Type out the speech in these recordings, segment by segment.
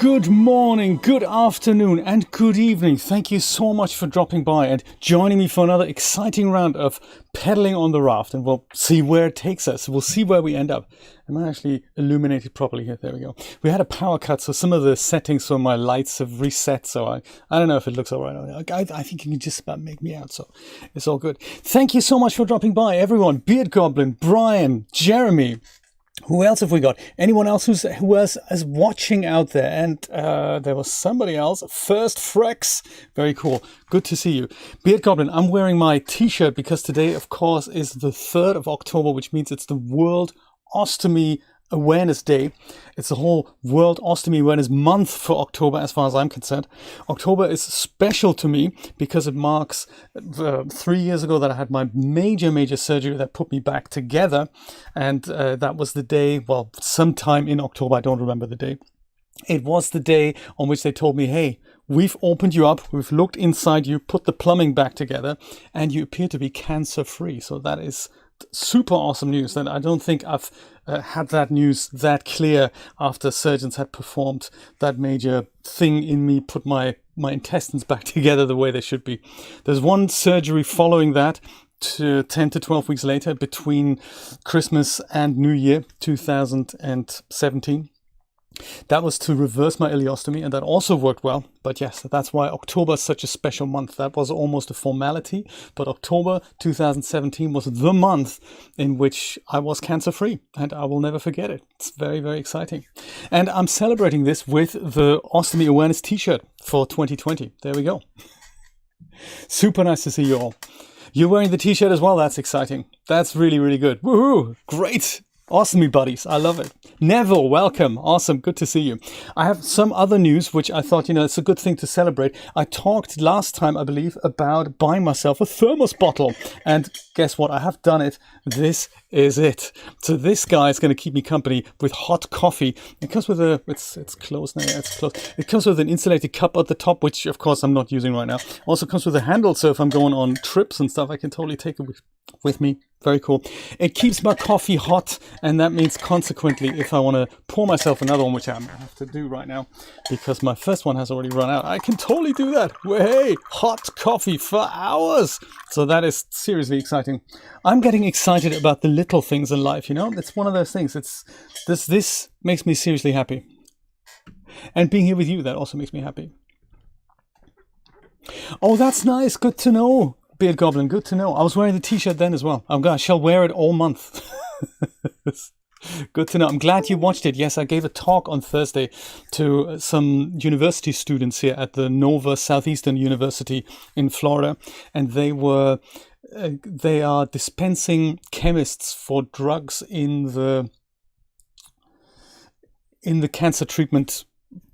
Good morning, good afternoon, and good evening. Thank you so much for dropping by and joining me for another exciting round of pedaling on the raft. And we'll see where it takes us. We'll see where we end up. Am I actually illuminated properly here? There we go. We had a power cut, so some of the settings for my lights have reset. So I don't know if it looks all right. I think you can just about make me out. So it's all good. Thank you so much for dropping by, everyone. Beard Goblin, Brian, Jeremy. Who else have we got? Anyone else who is watching out there? And there was somebody else. First Frex. Very cool. Good to see you. Beard Goblin, I'm wearing my t-shirt because today, of course, is the 3rd of October, which means it's the World Ostomy Awareness Day. It's the whole World Ostomy Awareness Month for October, as far as I'm concerned. October is special to me because it marks 3 years ago that I had my major surgery that put me back together. And that was the day, well, sometime in October, I don't remember the day. It was the day on which they told me, hey, we've opened you up, we've looked inside you, put the plumbing back together, and you appear to be cancer-free. So that is super awesome news. And I don't think I've had that news that clear after surgeons had performed that major thing in me, put my intestines back together the way they should be. There's one surgery following that to 10 to 12 weeks later between Christmas and New Year 2017. That was to reverse my ileostomy, and that also worked well. But yes, that's why October is such a special month. That was almost a formality, but October 2017 was the month in which I was cancer-free, and I will never forget it. It's very, very exciting. And I'm celebrating this with the Ostomy Awareness t-shirt for 2020. There we go. Super nice to see you all. You're wearing the t-shirt as well. That's exciting. That's really, really good. Woohoo! Great! Ostomy buddies, I love it. Neville, welcome. Awesome, good to see you. I have some other news, which I thought, it's a good thing to celebrate. I talked last time, I believe, about buying myself a thermos bottle. And guess what? I have done it. This is it. So this guy is going to keep me company with hot coffee. It comes with it's closed now. Yeah, it's closed. It comes with an insulated cup at the top, which of course I'm not using right now. Also comes with a handle, so if I'm going on trips and stuff, I can totally take it with me. Very cool. It keeps my coffee hot, and that means consequently if I want to pour myself another one, which I'm going to have to do right now because my first one has already run out, I can totally do that. Hey, hot coffee for hours. So that is seriously exciting. I'm getting excited about the little things in life, It's one of those things. This makes me seriously happy. And being here with you, that also makes me happy. Oh, that's nice. Good to know. Beard Goblin, good to know. I was wearing the t-shirt then as well. I shall wear it all month. Good to know. I'm glad you watched it. Yes, I gave a talk on Thursday to some university students here at the Nova Southeastern University in Florida. And they are dispensing chemists for drugs in the cancer treatment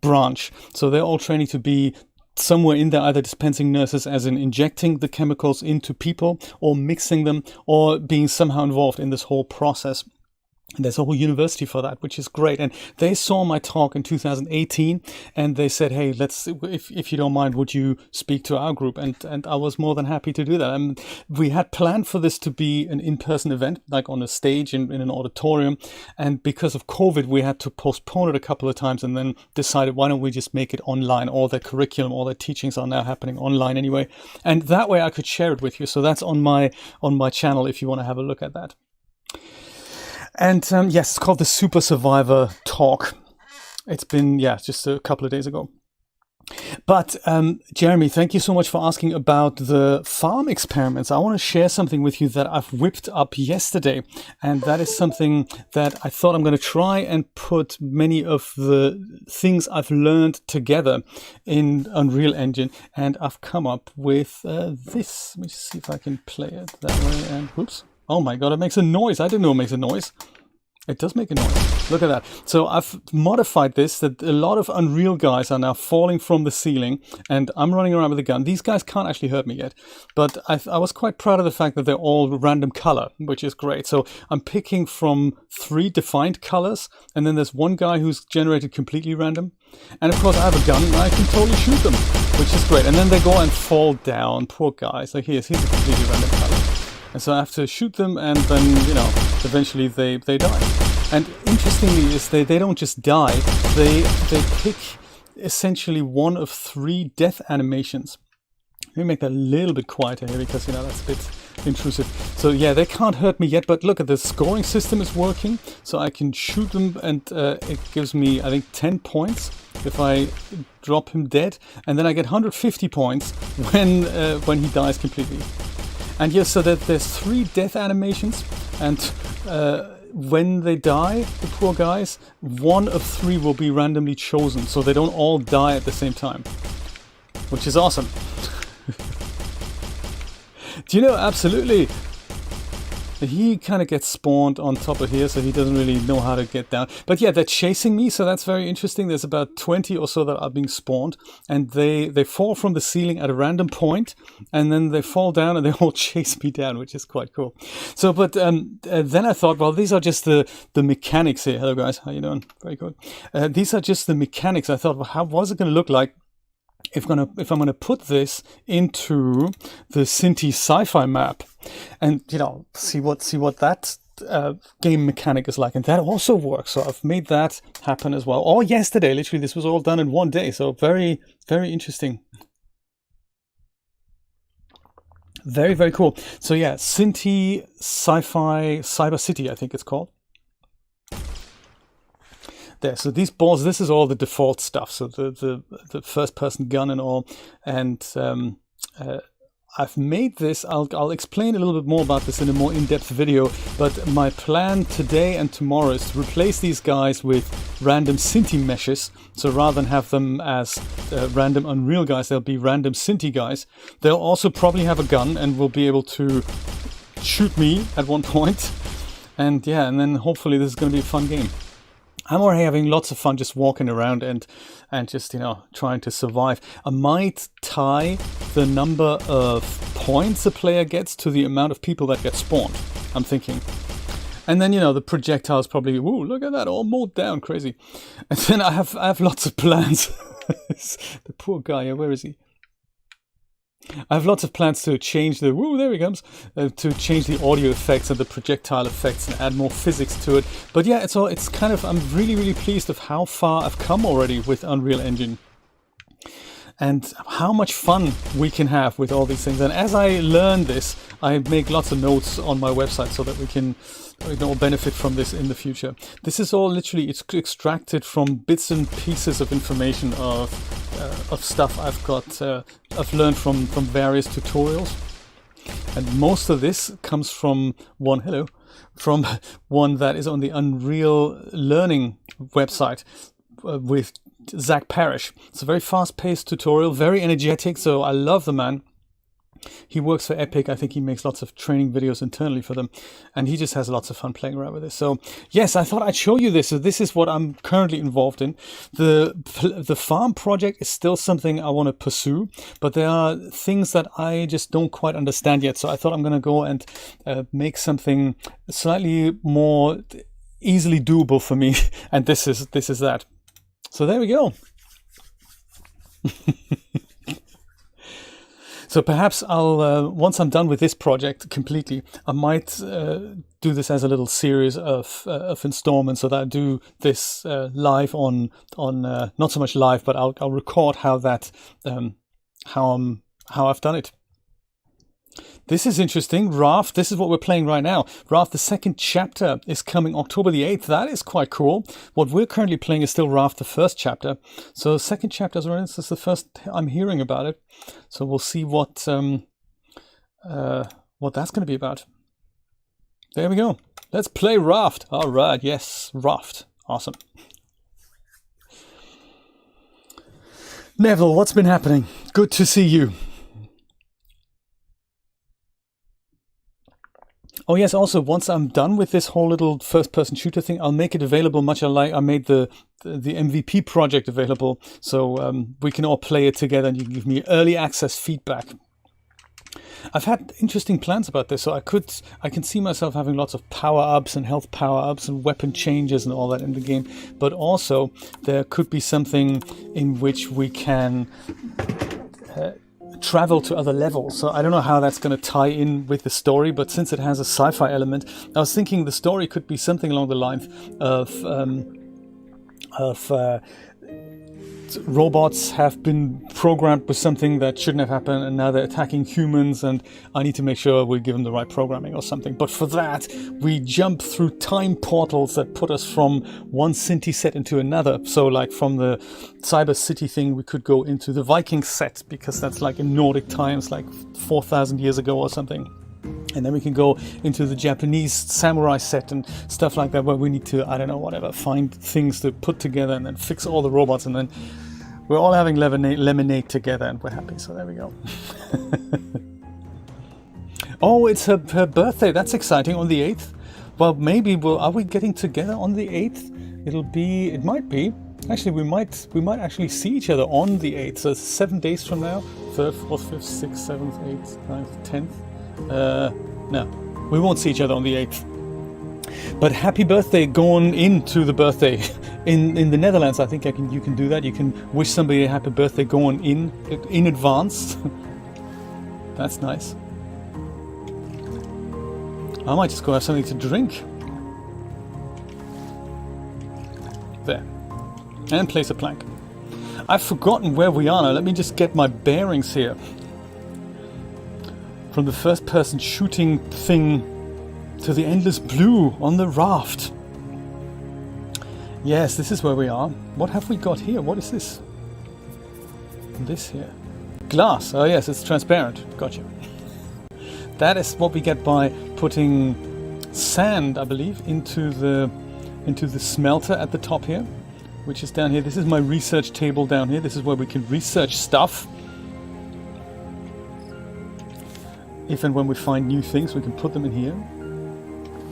branch. So they're all training to be somewhere in there, either dispensing nurses, as in injecting the chemicals into people, or mixing them, or being somehow involved in this whole process. And there's a whole university for that, which is great. And they saw my talk in 2018, and they said, hey, if you don't mind, would you speak to our group? And I was more than happy to do that. And we had planned for this to be an in-person event, like on a stage in an auditorium. And because of COVID, we had to postpone it a couple of times, and then decided, why don't we just make it online? All their curriculum, all their teachings are now happening online anyway. And that way I could share it with you. So that's on my channel if you want to have a look at that. And yes, it's called the Super Survivor Talk. It's been, just a couple of days ago. But Jeremy, thank you so much for asking about the farm experiments. I want to share something with you that I've whipped up yesterday. And that is something that I thought I'm going to try and put many of the things I've learned together in Unreal Engine. And I've come up with this. Let me just see if I can play it that way. And whoops. Oh my god, it makes a noise. I didn't know it makes a noise. It does make a noise. Look at that. So I've modified this, that a lot of Unreal guys are now falling from the ceiling, and I'm running around with a gun. These guys can't actually hurt me yet, but I was quite proud of the fact that they're all random color, which is great. So I'm picking from 3 defined colors, and then there's one guy who's generated completely random. And of course I have a gun and I can totally shoot them, which is great. And then they go and fall down. Poor guys. Like here's a completely random color. And so I have to shoot them, and then, eventually they die. And interestingly is they don't just die, they pick essentially one of 3 death animations. Let me make that a little bit quieter here because, that's a bit intrusive. So yeah, they can't hurt me yet, but look at the scoring system is working. So I can shoot them and it gives me, I think, 10 points if I drop him dead. And then I get 150 points when he dies completely. And yes, so that there's 3 death animations, and when they die, the poor guys, 1 of 3 will be randomly chosen, so they don't all die at the same time, which is awesome. Do you know, absolutely, he kind of gets spawned on top of here, so he doesn't really know how to get down. But yeah, they're chasing me, so that's very interesting. There's about 20 or so that are being spawned, and they fall from the ceiling at a random point, and then they fall down and they all chase me down, which is quite cool. So, but then I thought, well, these are just the mechanics here. Hello guys, how you doing? Very good. These are just the mechanics. I thought, well, how was it going to look like if I'm going to put this into the Sinti sci-fi map, and see what that game mechanic is like, and that also works. So I've made that happen as well. All yesterday, literally, this was all done in one day. So very, very interesting. Very, very cool. So yeah, Sinti Sci-Fi Cyber City, I think it's called. There, so these balls, this is all the default stuff. So the first person gun and all, and I've made this. I'll explain a little bit more about this in a more in-depth video. But my plan today and tomorrow is to replace these guys with random Sinti meshes. So rather than have them as random Unreal guys, they'll be random Sinti guys. They'll also probably have a gun and will be able to shoot me at one point. And yeah, and then hopefully this is going to be a fun game. I'm already having lots of fun just walking around and just, trying to survive. I might tie the number of points a player gets to the amount of people that get spawned, I'm thinking. And then, the projectiles probably, ooh, look at that, all mowed down, crazy. And then I have lots of plans. The poor guy, where is he? I have lots of plans to change the, woo, there he comes, to change the audio effects and the projectile effects and add more physics to it. But yeah, it's kind of, I'm really, really pleased of how far I've come already with Unreal Engine. And how much fun we can have with all these things. And as I learn this, I make lots of notes on my website so that we can all benefit from this in the future. This is all literally, it's extracted from bits and pieces of information of stuff I've learned from various tutorials. And most of this comes from one that is on the Unreal Learning website with Zach Parrish. It's a very fast-paced tutorial, very energetic, so I love the man. He works for Epic. I think he makes lots of training videos internally for them, and he just has lots of fun playing around with this. So yes, I thought I'd show you this. So this is what I'm currently involved in. The farm project is still something I want to pursue, but there are things that I just don't quite understand yet. So I thought I'm going to go and make something slightly more easily doable for me, and this is that. So there we go. So perhaps I'll, once I'm done with this project completely, I might do this as a little series of installments, so that I do this live on not so much live, but I'll record how I've done it. This is interesting. RAFT, this is what we're playing right now. RAFT, the second chapter is coming October the 8th. That is quite cool. What we're currently playing is still RAFT, the first chapter. So the second chapter is the first I'm hearing about it. So we'll see what that's going to be about. There we go. Let's play RAFT. All right. Yes, RAFT. Awesome. Neville, what's been happening? Good to see you. Oh yes, also, once I'm done with this whole little first-person shooter thing, I'll make it available much like I made the MVP project available, so we can all play it together and you can give me early access feedback. I've had interesting plans about this, so I can see myself having lots of power-ups and health power-ups and weapon changes and all that in the game, but also there could be something in which we can travel to other levels. So I don't know how that's going to tie in with the story, but since it has a sci-fi element, I was thinking the story could be something along the lines of robots have been programmed with something that shouldn't have happened, and now they're attacking humans, and I need to make sure we give them the right programming or something. But for that, we jump through time portals that put us from one Sinti set into another. So like from the Cyber City thing, we could go into the Viking set, because that's like in Nordic times, like 4,000 years ago or something. And then we can go into the Japanese samurai set and stuff like that, where we need to, I don't know, whatever, find things to put together and then fix all the robots, and then we're all having lemonade together and we're happy. So there we go. Oh, it's her birthday. That's exciting, on the 8th. Well, maybe are we getting together on the 8th? It might be. Actually, we might actually see each other on the 8th. So it's 7 days from now. 3rd, 4th, 5th, 6th, 7th, 8th, 9th, 10th. No, we won't see each other on the 8th. But happy birthday going into the birthday. In the Netherlands, I think you can do that. You can wish somebody a happy birthday going in advance. That's nice. I might just go have something to drink. There. And place a plank. I've forgotten where we are now. Let me just get my bearings here. From the first person shooting thing to the endless blue on the raft. Yes, this is where we are. What have we got here? What is this? This here. Glass. Oh yes, it's transparent. Gotcha. That is what we get by putting sand, I believe, into the smelter at the top here, which is down here. This is my research table down here. This is where we can research stuff. If and when we find new things, we can put them in here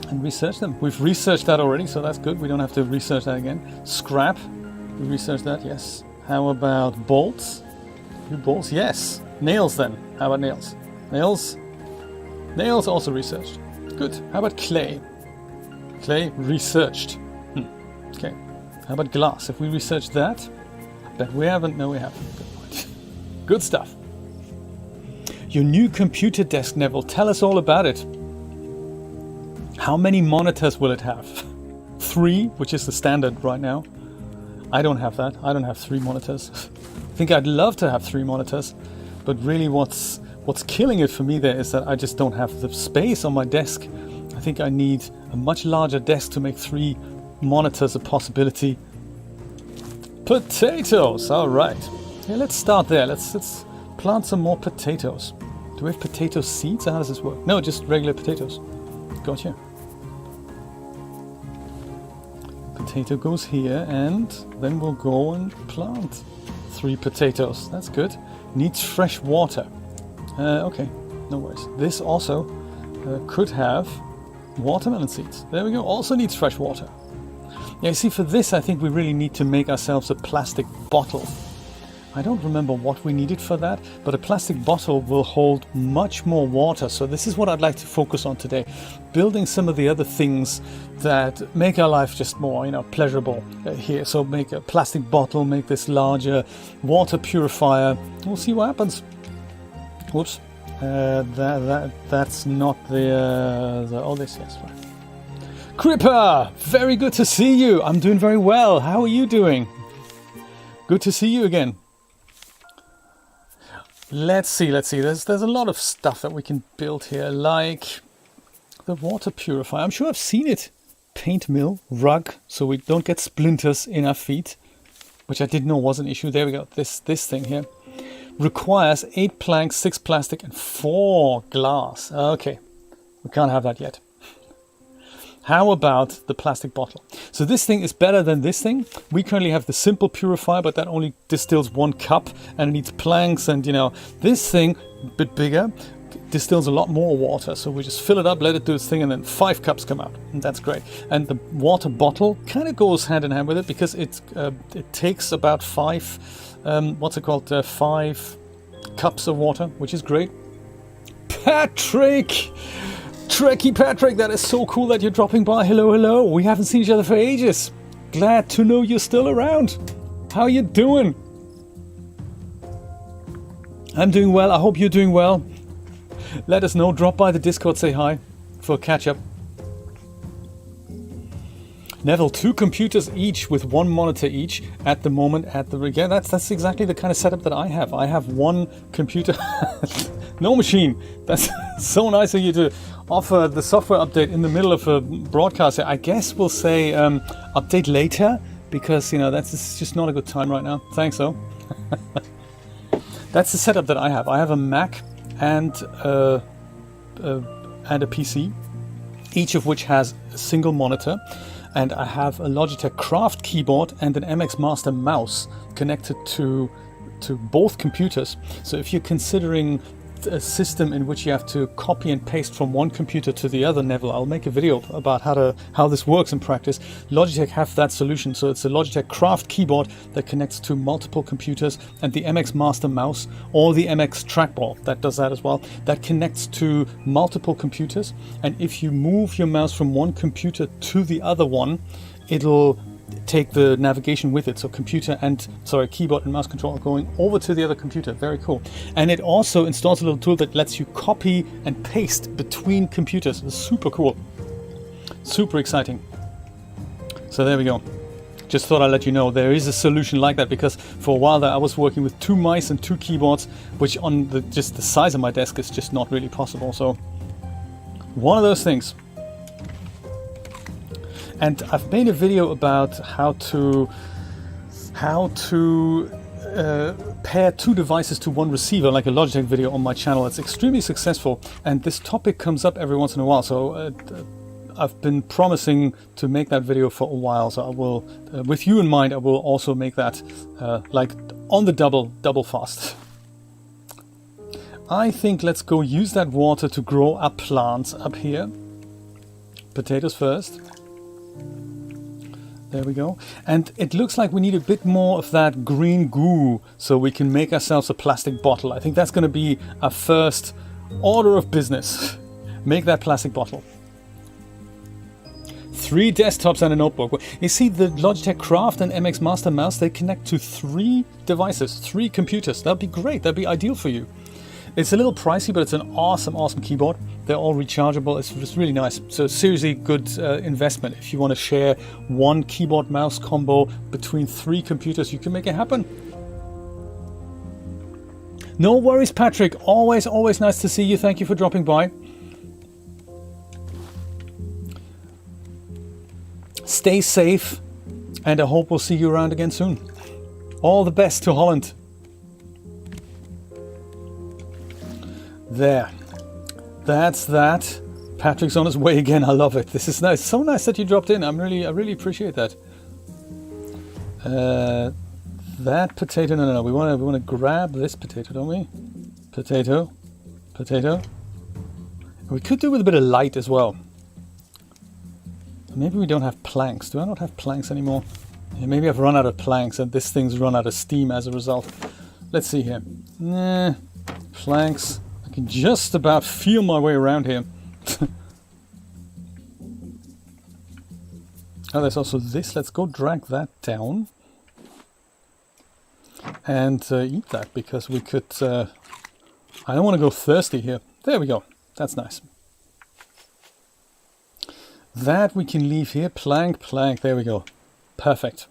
and research them. We've researched that already, so that's good. We don't have to research that again. Scrap. We researched that, yes. How about bolts? New bolts, yes. Nails then. How about nails? Nails. Nails also researched. Good. How about clay? Clay researched. Okay. How about glass? If we research that, I bet we haven't. No, we haven't. Good. Good stuff. Your new computer desk, Neville. Tell us all about it. How many monitors will it have? 3, which is the standard right now. I don't have that. I don't have 3 monitors. I think I'd love to have 3 monitors, but really what's killing it for me there is that I just don't have the space on my desk. I think I need a much larger desk to make 3 monitors a possibility. Potatoes. All right. Yeah, let's start there. Let's plant some more potatoes. Do we have potato seeds? How does this work? No, just regular potatoes. Gotcha. Potato goes here, and then we'll go and plant 3 potatoes. That's good. Needs fresh water. Okay, no worries. This also could have watermelon seeds. There we go. Also needs fresh water. Yeah, you see, for this I think we really need to make ourselves a plastic bottle. I don't remember what we needed for that, but a plastic bottle will hold much more water. So this is what I'd like to focus on today. Building some of the other things that make our life just more, pleasurable here. So make a plastic bottle, make this larger water purifier. We'll see what happens. Whoops. That's not oh, this, yes, right. Cripper, very good to see you. I'm doing very well. How are you doing? Good to see you again. Let's see. There's a lot of stuff that we can build here, like the water purifier. I'm sure I've seen it. Paint mill, rug, so we don't get splinters in our feet, which I didn't know was an issue. There we go. This thing here requires 8 planks, 6 plastic, and 4 glass. Okay, we can't have that yet. How about the plastic bottle? So this thing is better than this thing. We currently have the simple purifier, but that only distills 1 cup, and it needs planks, and this thing, a bit bigger, distills a lot more water. So we just fill it up, let it do its thing, and then 5 cups come out, and that's great. And the water bottle kind of goes hand in hand with it, because it takes about 5 5 cups of water, which is great. Patrick! Trekkie Patrick, that is so cool that you're dropping by. Hello. We haven't seen each other for ages. Glad to know you're still around. How you doing? I'm doing well. I hope you're doing well. Let us know. Drop by the Discord, say hi for a catch up. Neville, 2 computers each with 1 monitor each at the moment at the rig. Yeah, that's exactly the kind of setup that I have. I have 1 computer, no machine. That's so nice of you to offer the software update in the middle of a broadcast. I guess we'll say update later, because that's just not a good time right now. Thanks though. That's the setup that I have. I have a Mac and a PC, each of which has a single monitor, and I have a Logitech Craft keyboard and an MX Master mouse connected to both computers. So if you're considering a system in which you have to copy and paste from one computer to the other, Neville, I'll make a video about how this works in practice. Logitech have that solution. So it's a Logitech Craft keyboard that connects to multiple computers, and the MX Master mouse or the MX trackball that does that as well, that connects to multiple computers. And if you move your mouse from one computer to the other one, it'll take the navigation with it. So keyboard and mouse control going over to the other computer. Very cool. And it also installs a little tool that lets you copy and paste between computers. It's super cool. Super exciting. So there we go. Just thought I'd let you know there is a solution like that, because for a while there I was working with 2 mice and 2 keyboards, which on just the size of my desk is just not really possible. So one of those things. And I've made a video about how to pair 2 devices to 1 receiver, like a Logitech video on my channel. It's extremely successful, and this topic comes up every once in a while. So I've been promising to make that video for a while. So I will, with you in mind, I will also make that like on the double fast. I think let's go use that water to grow our plants up here. Potatoes first. There we go. And it looks like we need a bit more of that green goo so we can make ourselves a plastic bottle. I think that's going to be our first order of business. Make that plastic bottle. 3 desktops and a notebook. You see, the Logitech Craft and MX Master mouse, they connect to 3 devices, 3 computers. That'd be great. That'd be ideal for you. It's a little pricey, but it's an awesome keyboard. They're all rechargeable. It's just really nice. So seriously good investment. If you want to share 1 keyboard mouse combo between 3 computers, you can make it happen. No worries, Patrick. Always nice to see you. Thank you for dropping by. Stay safe, and I hope we'll see you around again soon. All the best to Holland. There. That's that. Patrick's on his way again. I love it. This is nice. So nice that you dropped in. I really appreciate that. That potato. No. We want to grab this potato, don't we? Potato. We could do with a bit of light as well. Maybe we don't have planks. Do I not have planks anymore? Yeah, maybe I've run out of planks and this thing's run out of steam as a result. Let's see here. Nah, planks. I can just about feel my way around here. Oh, there's also this. Let's go drag that down and eat that, because we could... I don't want to go thirsty here. There we go. That's nice. That we can leave here. Plank. There we go. Perfect.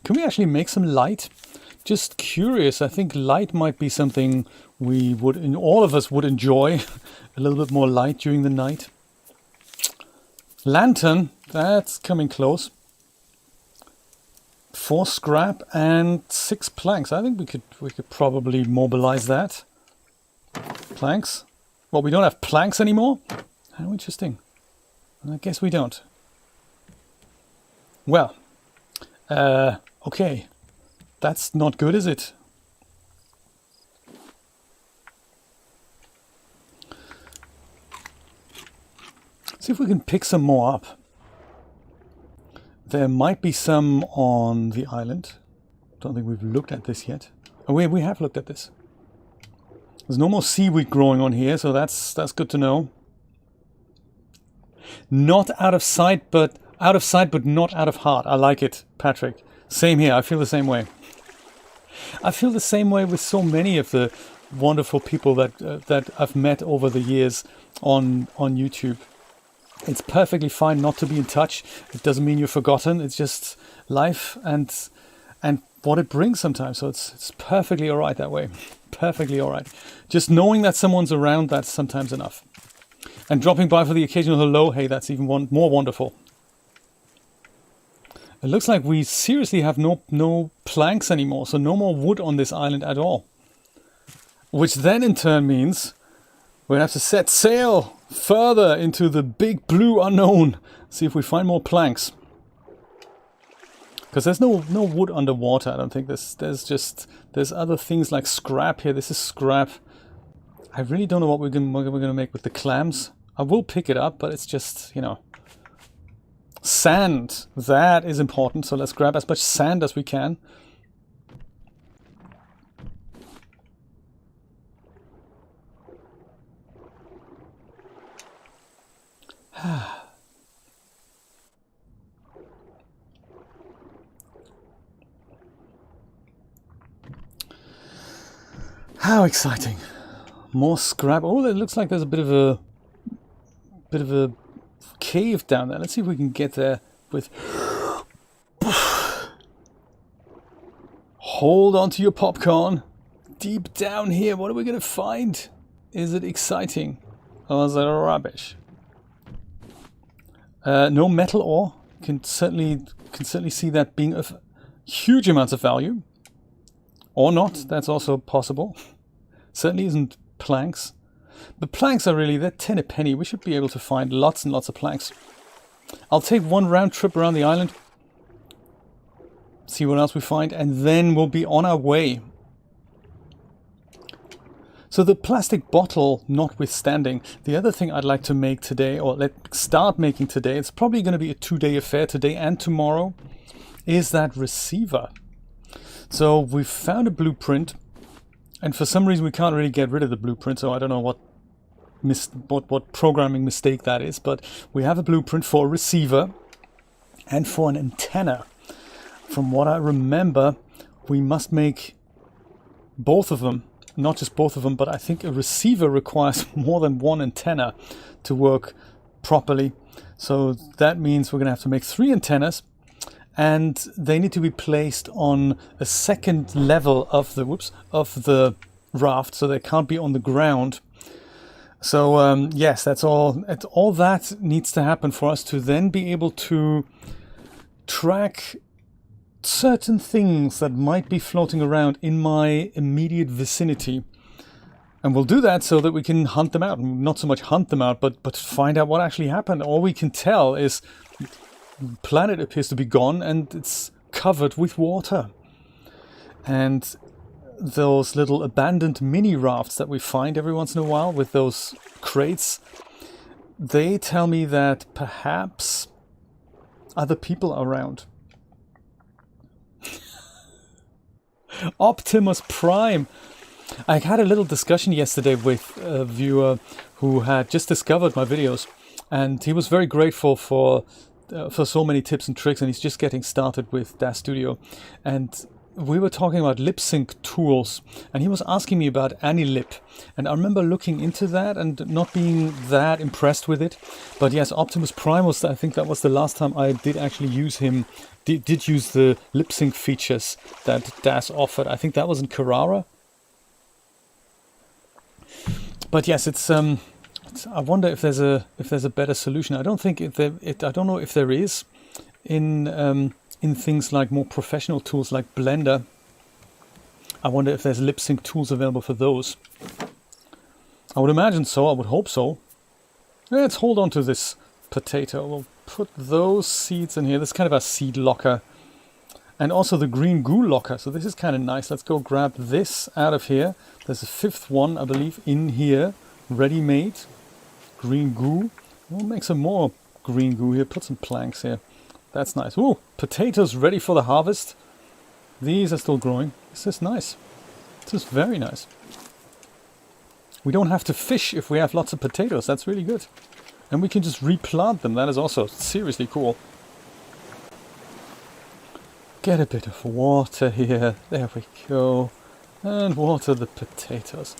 Can we actually make some light? Just curious. I think light might be something all of us would enjoy. A little bit more light during the night. Lantern. That's coming close. 4 scrap and 6 planks. I think we could probably mobilize that. Planks. Well, we don't have planks anymore. How interesting. I guess we don't. Well, okay. That's not good, is it? See if we can pick some more up. There might be some on the island. Don't think we've looked at this yet. Oh, we have looked at this. There's no more seaweed growing on here, so that's good to know. Not out of sight, but not out of heart. I like it, Patrick. Same here. I feel the same way. I feel the same way with so many of the wonderful people that I've met over the years on YouTube. It's perfectly fine not to be in touch. It doesn't mean you're forgotten. It's just life and what it brings sometimes. So it's perfectly all right that way. Perfectly all right. Just knowing that someone's around, that's sometimes enough. And dropping by for the occasional hello, hey, that's even more wonderful. It looks like we seriously have no planks anymore, so no more wood on this island at all. Which then in turn means we're gonna have to set sail further into the big blue unknown. See if we find more planks. Because there's no wood underwater, I don't think. There's other things like scrap here. This is scrap. I really don't know what we're gonna make with the clams. I will pick it up, but it's just, you know. Sand, that is important. So let's grab as much sand as we can. How exciting. More scrap. Oh, it looks like there's a bit of a cave down there. Let's see if we can get there with... Hold on to your popcorn. Deep down here, what are we going to find? Is it exciting? Or is it rubbish? No metal ore. Can certainly see that being of huge amounts of value. Or not, that's also possible. Certainly isn't planks. The planks are really, they're 10 a penny. We should be able to find lots and lots of planks. I'll take one round trip around the island. See what else we find, and then we'll be on our way. So the plastic bottle notwithstanding, the other thing I'd like to make today, or let's start making today, it's probably going to be a 2-day affair today and tomorrow, is that receiver. So we've found a blueprint, and for some reason we can't really get rid of the blueprint, so I don't know what programming mistake that is, but we have a blueprint for a receiver and for an antenna. From what I remember, we must make both of them, not just both of them, but I think a receiver requires more than one antenna to work properly. So that means we're going to have to make 3 antennas. And they need to be placed on a second level of the raft, so they can't be on the ground. So yes, that's all. All that needs to happen for us to then be able to track certain things that might be floating around in my immediate vicinity. And we'll do that so that we can hunt them out. Not so much hunt them out, but find out what actually happened. All we can tell is the planet appears to be gone and it's covered with water. And those little abandoned mini rafts that we find every once in a while with those crates, they tell me that perhaps other people are around. Optimus Prime. I had a little discussion yesterday with a viewer who had just discovered my videos, and he was very grateful for so many tips and tricks, and he's just getting started with DAZ Studio. And we were talking about lip sync tools, and he was asking me about AniLip, and I remember looking into that and not being that impressed with it. But yes, Optimus Prime was, I think that was the last time I did actually use him, did use the lip sync features that DAZ offered. I think that was in Carrara. But yes, it's I wonder if there's a better solution. I don't think I don't know if there is in things like more professional tools like Blender. I wonder if there's lip sync tools available for those. I would imagine so. I would hope so. Let's hold on to this potato. We'll put those seeds in here. This is kind of a seed locker. And also the green goo locker. So this is kind of nice. Let's go grab this out of here. There's a 5th one, I believe, in here. Ready-made. Green goo. We'll make some more green goo here. Put some planks here. That's nice. Ooh, potatoes ready for the harvest. These are still growing. This is nice. This is very nice. We don't have to fish if we have lots of potatoes. That's really good. And we can just replant them. That is also seriously cool. Get a bit of water here. There we go. And water the potatoes.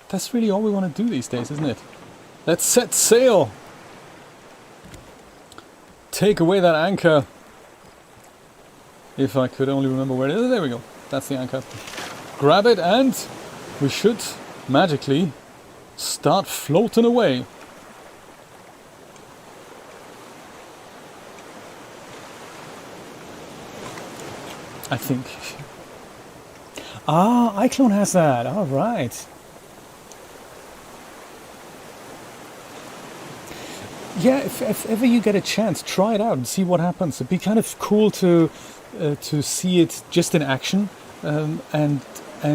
That's really all we want to do these days, isn't it? Let's set sail! take away that anchor. If I could only remember where it is. There we go. That's the anchor. Grab it and we should magically start floating away. I think. Ah, iClone has that. All right. Yeah, if ever you get a chance, try it out and see what happens. It'd be kind of cool to see it just in action, and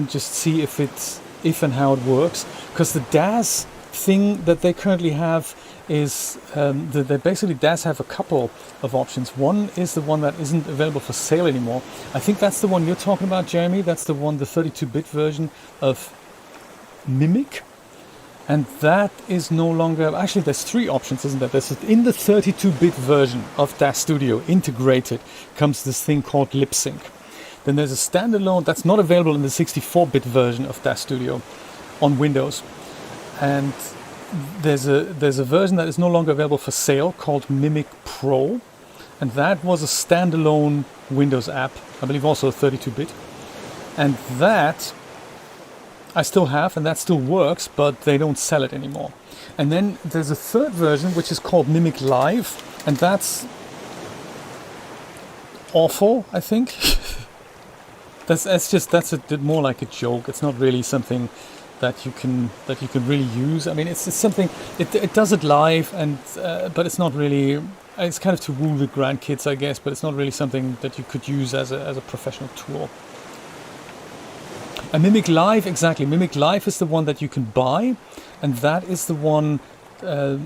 just see if and how it works. Because the DAS thing that they currently have is they basically DAS have a couple of options. One is the one that isn't available for sale anymore. I think that's the one you're talking about, Jeremy. That's the one, the 32-bit version of Mimic. And that is no longer... Actually, there's three options, isn't there? There's, in the 32-bit version of DAS Studio, integrated, comes this thing called Lip Sync. Then there's a standalone that's not available in the 64-bit version of DAS Studio on Windows. And there's a version that is no longer available for sale called Mimic Pro. And that was a standalone Windows app, I believe also a 32-bit. And that I still have, and that still works, but they don't sell it anymore. And then there's a third version which is called Mimic Live, and that's awful, I think. that's a bit more like a joke. It's not really something that you can really use. I mean, it's something, it does it live, and but it's not really. It's kind of to woo the grandkids, I guess, but it's not really something that you could use as a professional tool. And Mimic Live, exactly. Mimic Live is the one that you can buy, and that is the one that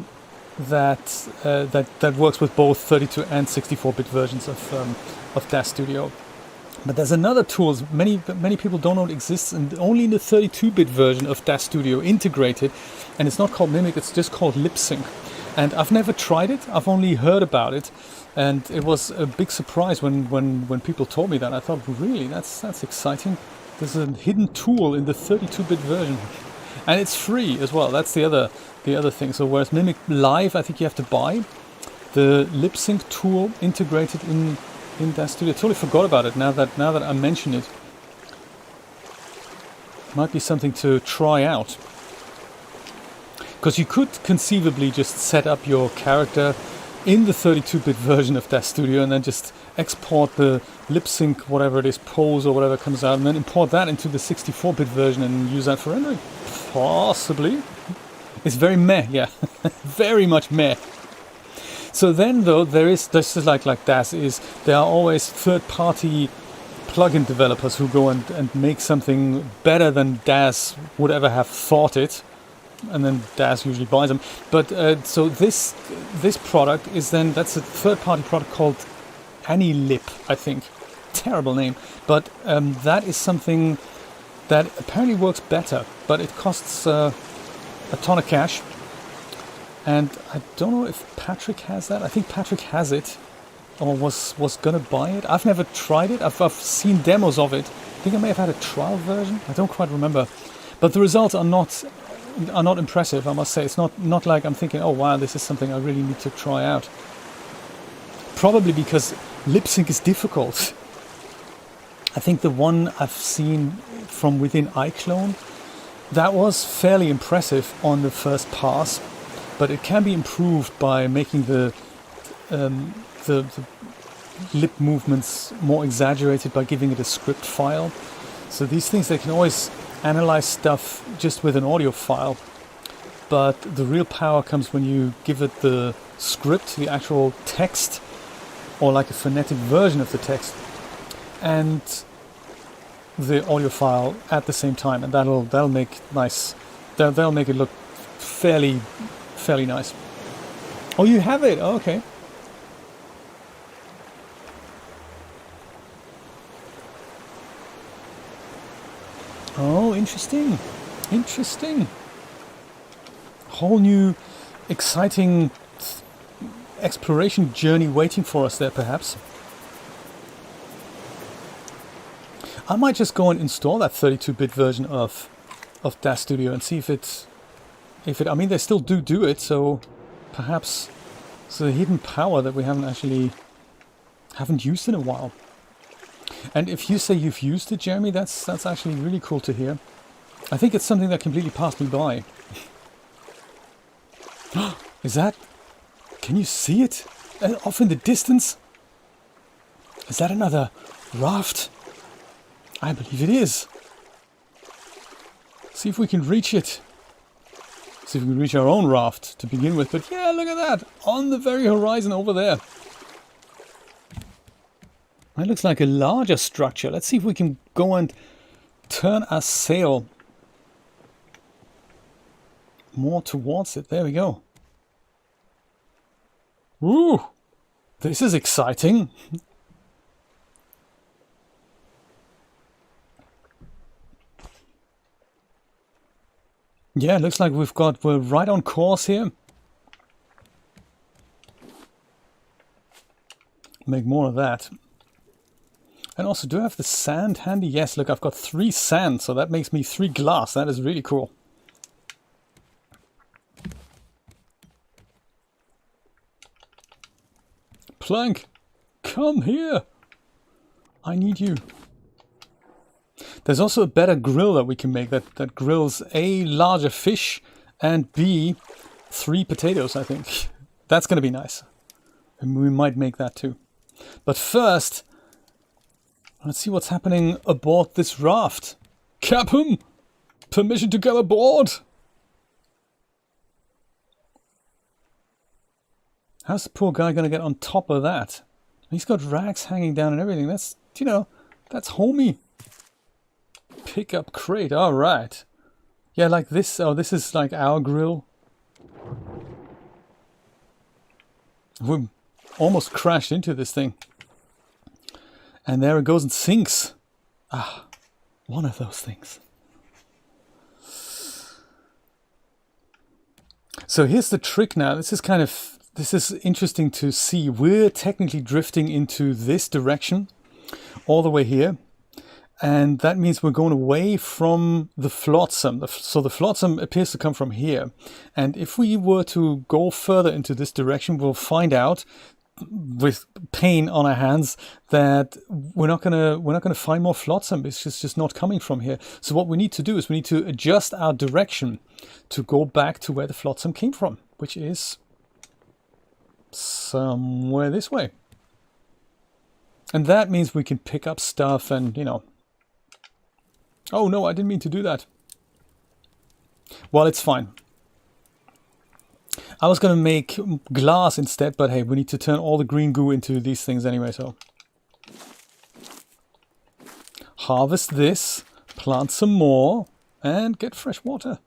works with both 32 and 64-bit versions of DAS Studio. But there's another tool many people don't know it exists, and only in the 32-bit version of DAS Studio integrated, and it's not called Mimic, it's just called Lip Sync. And I've never tried it, I've only heard about it, and it was a big surprise when people told me that. I thought, really, that's exciting. There's a hidden tool in the 32-bit version, and it's free as well. That's the other thing. So whereas Mimic Live, I think you have to buy, the Lip Sync tool integrated in DAS Studio. I totally forgot about it. Now that I mention it, might be something to try out. Because you could conceivably just set up your character in the 32-bit version of DAS Studio and then just export the lip sync, whatever it is, pose or whatever comes out, and then import that into the 64-bit version and use that for rendering. Possibly. It's very meh, yeah. Very much meh. So then, though, this is like DAS is, there are always third-party plugin developers who go and make something better than DAS would ever have thought it. And then DAS usually buys them. But so this product is then, that's a third-party product called AnyLip, I think. Terrible name. But that is something that apparently works better, but it costs a ton of cash. And I don't know if Patrick has that. I think Patrick has it, or was gonna buy it. I've never tried it. I've seen demos of it. I think I may have had a trial version. I don't quite remember. But the results are not impressive, I must say. It's not like I'm thinking, oh wow, this is something I really need to try out. Probably because lip sync is difficult. I think the one I've seen from within iClone, that was fairly impressive on the first pass, but it can be improved by making the lip movements more exaggerated by giving it a script file. So these things, they can always analyze stuff just with an audio file, but the real power comes when you give it the script, the actual text, or like a phonetic version of the text, and the audio file at the same time, and that'll make nice. That'll make it look fairly nice. Oh, you have it. Oh, okay. Oh, interesting. Whole new, exciting exploration journey waiting for us there, perhaps. I might just go and install that 32-bit version of DAS Studio and see if it. I mean, they still do it, so perhaps So the hidden power that we haven't used in a while. And if you say you've used it, Jeremy, that's actually really cool to hear. I think it's something that completely passed me by. Is that... Can you see it? Off in the distance? Is that another raft? I believe it is. See if we can reach it. See if we can reach our own raft to begin with. But yeah, look at that. On the very horizon over there. That looks like a larger structure. Let's see if we can go and turn our sail more towards it. There we go. Ooh, this is exciting. Yeah, looks like we're right on course here. Make more of that. And also, do I have the sand handy? Yes, look, I've got 3 sand, so that makes me 3 glass. That is really cool. Plank, come here. I need you. There's also a better grill that we can make that grills A, larger fish, and B, 3 potatoes, I think. That's going to be nice. And we might make that too. But first, let's see what's happening aboard this raft. Captain, permission to come aboard. How's the poor guy going to get on top of that? He's got rags hanging down and everything. That's, you know, that's homey. Pick up crate, all right. Yeah, like this. Oh, this is like our grill. We almost crashed into this thing. And there it goes and sinks. Ah, one of those things. So here's the trick now. This is interesting to see. We're technically drifting into this direction all the way here. And that means we're going away from the flotsam. So the flotsam appears to come from here. And if we were to go further into this direction, we'll find out with pain on our hands that we're not gonna find more flotsam. It's just not coming from here. So what we need to do is we need to adjust our direction to go back to where the flotsam came from, which is somewhere this way. And that means we can pick up stuff and, you know. Oh no, I didn't mean to do that. Well, it's fine. I was going to make glass instead, but hey, we need to turn all the green goo into these things anyway, so. Harvest this, plant some more, and get fresh water.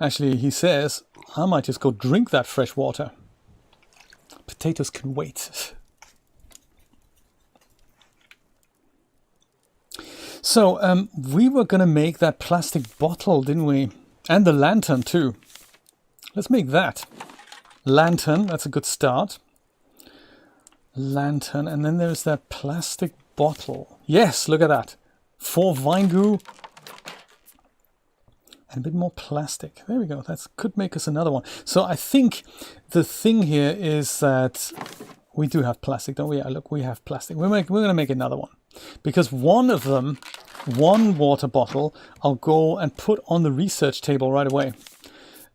Actually, he says, I might just go drink that fresh water. Potatoes can wait. So, we were going to make that plastic bottle, didn't we? And the lantern too. Let's make that. Lantern, that's a good start. Lantern, and then there's that plastic bottle. Yes, look at that. 4 vine goo. And a bit more plastic. There we go. That could make us another one. So I think the thing here is that we do have plastic, don't we? Yeah, look, we have plastic. We're going to make another one. Because one of them, one water bottle, I'll go and put on the research table right away.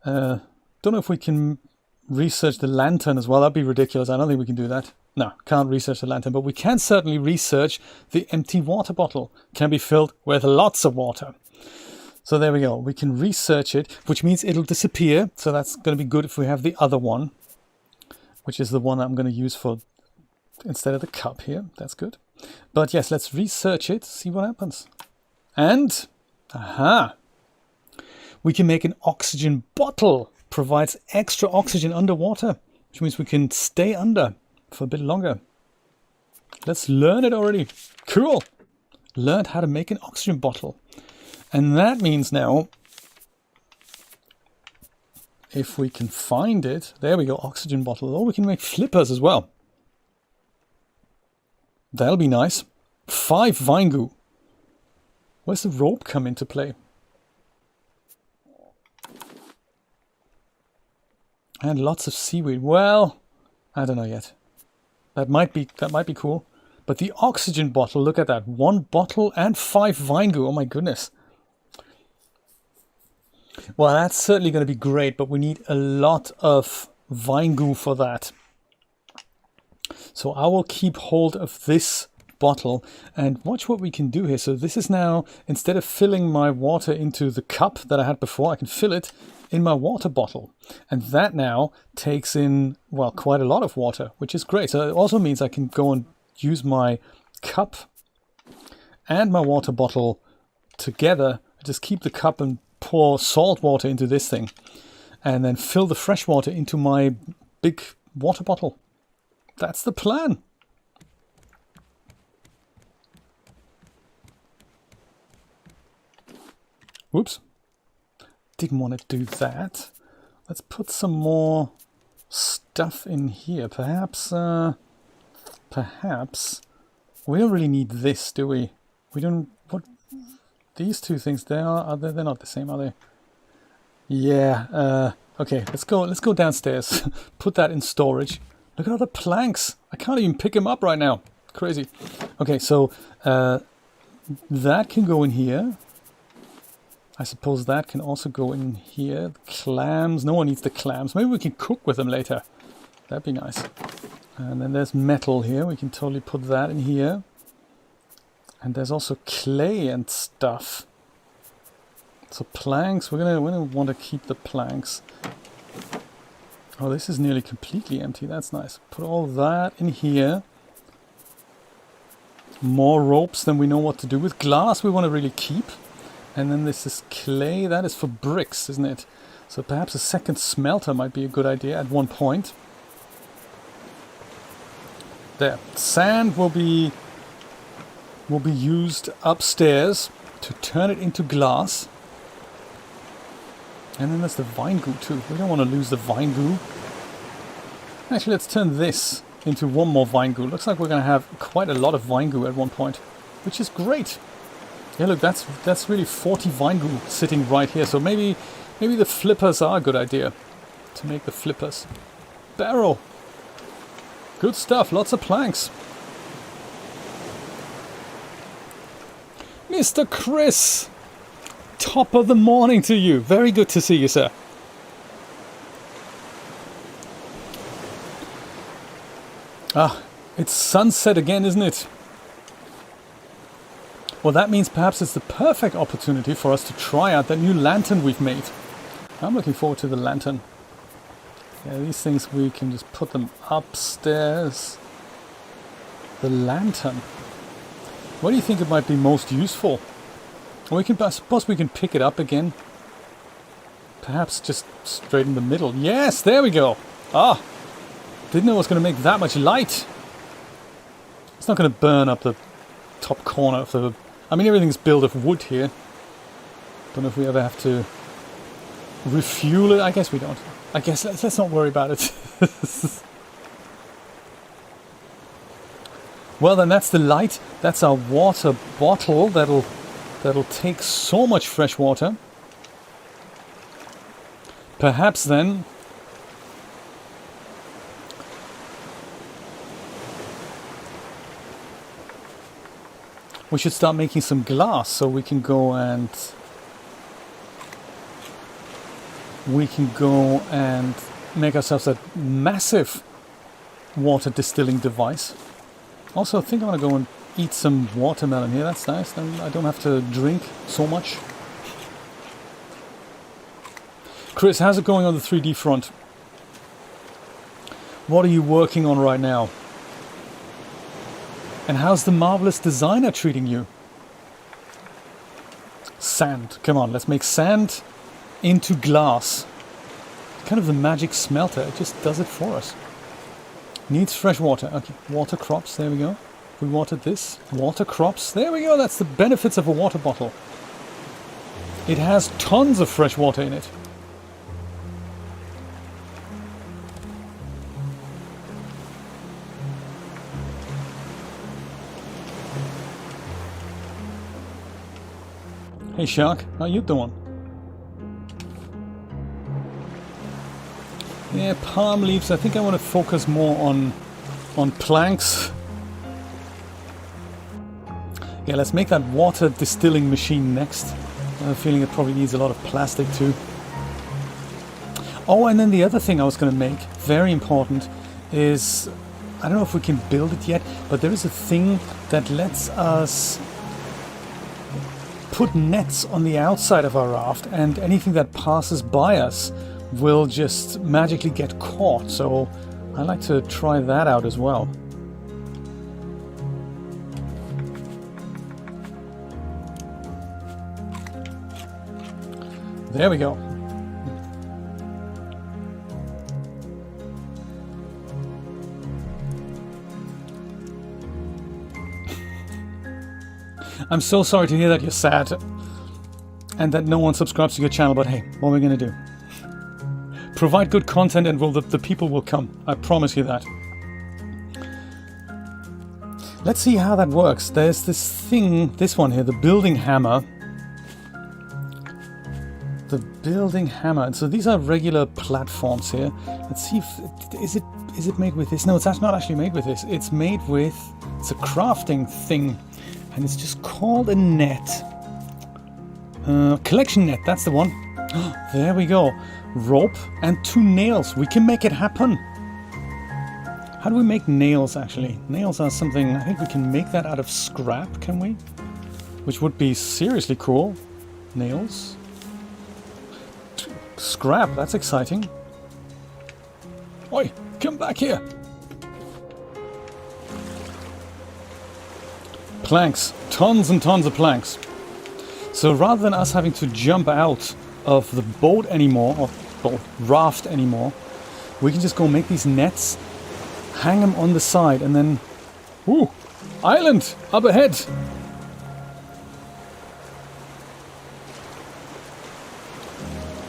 Don't know if we can research the lantern as well. That'd be ridiculous. I don't think we can do that. No, can't research the lantern. But we can certainly research the empty water bottle. Can be filled with lots of water. So there we go. We can research it, which means it'll disappear. So that's going to be good if we have the other one, which is the one I'm going to use for instead of the cup here. That's good. But yes, let's research it, see what happens. And, aha, we can make an oxygen bottle. Provides extra oxygen underwater, which means we can stay under for a bit longer. Let's learn it already. Cool. Learned how to make an oxygen bottle. And that means now, if we can find it, there we go, oxygen bottle. Oh, we can make flippers as well. That'll be nice. 5 vine goo. Where's the rope come into play? And lots of seaweed. Well, I don't know yet. That might be cool. But the oxygen bottle, look at that. 1 bottle and 5 vine goo. Oh my goodness. Well, that's certainly going to be great, but we need a lot of vine goo for that. So I will keep hold of this bottle and watch what we can do here. So this is now, instead of filling my water into the cup that I had before, I can fill it in my water bottle. And that now takes in, well, quite a lot of water, which is great. So it also means I can go and use my cup and my water bottle together. Just keep the cup and pour salt water into this thing. And then fill the fresh water into my big water bottle. That's the plan. Whoops. Didn't want to do that. Let's put some more stuff in here. Perhaps we don't really need this, do we? We don't. What? These two things, they're not the same, are they? Yeah. Okay. Let's go downstairs. Put that in storage. Look at all the planks. I can't even pick them up right now. Crazy. Okay, so that can go in here. I suppose that can also go in here. The clams. No one needs the clams. Maybe we can cook with them later. That'd be nice. And then there's metal here. We can totally put that in here. And there's also clay and stuff. So planks. We're gonna want to keep the planks. Oh, this is nearly completely empty. That's nice. Put all that in here. More ropes than we know what to do with. Glass we want to really keep. And then this is clay. That is for bricks, isn't it? So perhaps a second smelter might be a good idea at one point. There. Sand will be used upstairs to turn it into glass. And then there's the vine goo too. We don't want to lose the vine goo. Actually, let's turn this into one more vine goo. Looks like we're going to have quite a lot of vine goo at one point, which is great. Yeah, look, that's really 40 vine goo sitting right here. So maybe the flippers are a good idea to make the flippers. Barrel. Good stuff. Lots of planks. Mr. Chris. Top of the morning to you. Very good to see you, sir. Ah, it's sunset again, isn't it? Well, that means perhaps it's the perfect opportunity for us to try out that new lantern we've made. I'm looking forward to the lantern. Yeah, these things, we can just put them upstairs. The lantern. What do you think it might be most useful? Or I suppose we can pick it up again. Perhaps just straight in the middle. Yes, there we go. Ah, didn't know it was going to make that much light. It's not going to burn up the top corner of the... I mean, everything's built of wood here. Don't know if we ever have to refuel it. I guess we don't. I guess let's not worry about it. Well, then that's the light. That's our water bottle that'll take so much fresh water. Perhaps then we should start making some glass so we can go and make ourselves a massive water distilling device. Also, I think I want to go and eat some watermelon here. That's nice. Then I don't have to drink so much. Chris, how's it going on the 3D front? What are you working on right now? And how's the marvelous designer treating you? Sand. Come on, let's make sand into glass. Kind of the magic smelter. It just does it for us. Needs fresh water. Okay, water crops. There we go. We watered this. Water crops. There we go. That's the benefits of a water bottle. It has tons of fresh water in it. Hey Shark, how you doing? Yeah, palm leaves. I think I want to focus more on planks. Yeah, let's make that water distilling machine next. I have a feeling it probably needs a lot of plastic too. Oh, and then the other thing I was going to make, very important, is... I don't know if we can build it yet, but there is a thing that lets us put nets on the outside of our raft, and anything that passes by us will just magically get caught. So I'd like to try that out as well. There we go. I'm so sorry to hear that you're sad and that no one subscribes to your channel, but hey, what are we going to do? Provide good content and the people will come. I promise you that. Let's see how that works. There's this thing, this one here, the building hammer. The building hammer. And so these are regular platforms here. Let's see if... Is it made with this? No, it's not actually made with this. It's made with... It's a crafting thing. And it's just called a net. Collection net, that's the one. There we go. Rope and 2 nails. We can make it happen. How do we make nails, actually? Nails are something... I think we can make that out of scrap, can we? Which would be seriously cool. Nails. Scrap, that's exciting. Oi, come back here. Planks. Tons and tons of planks. So rather than us having to jump out of the boat anymore, or boat, raft anymore, we can just go make these nets, hang them on the side, and then... Ooh! Island! Up ahead!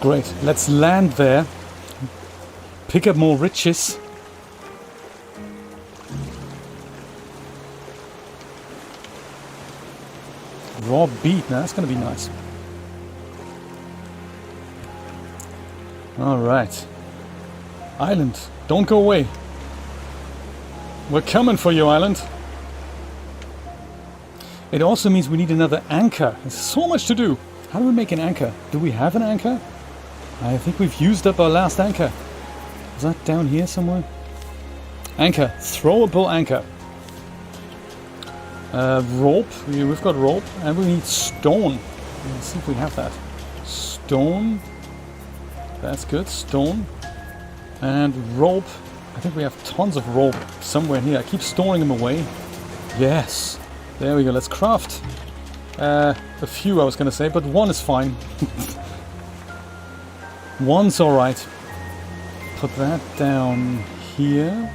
Great. Let's land there. Pick up more riches. Raw beet. Now that's going to be nice. Alright. Island, don't go away. We're coming for you, island. It also means we need another anchor. There's so much to do. How do we make an anchor? Do we have an anchor? I think we've used up our last anchor. Is that down here somewhere? Anchor. Throwable anchor. Rope. We've got rope. And we need stone. Let's see if we have that. Stone. That's good. Stone. And rope. I think we have tons of rope somewhere here. I keep storing them away. Yes. There we go. Let's craft. A few I was going to say, but one is fine. One's alright. Put that down here.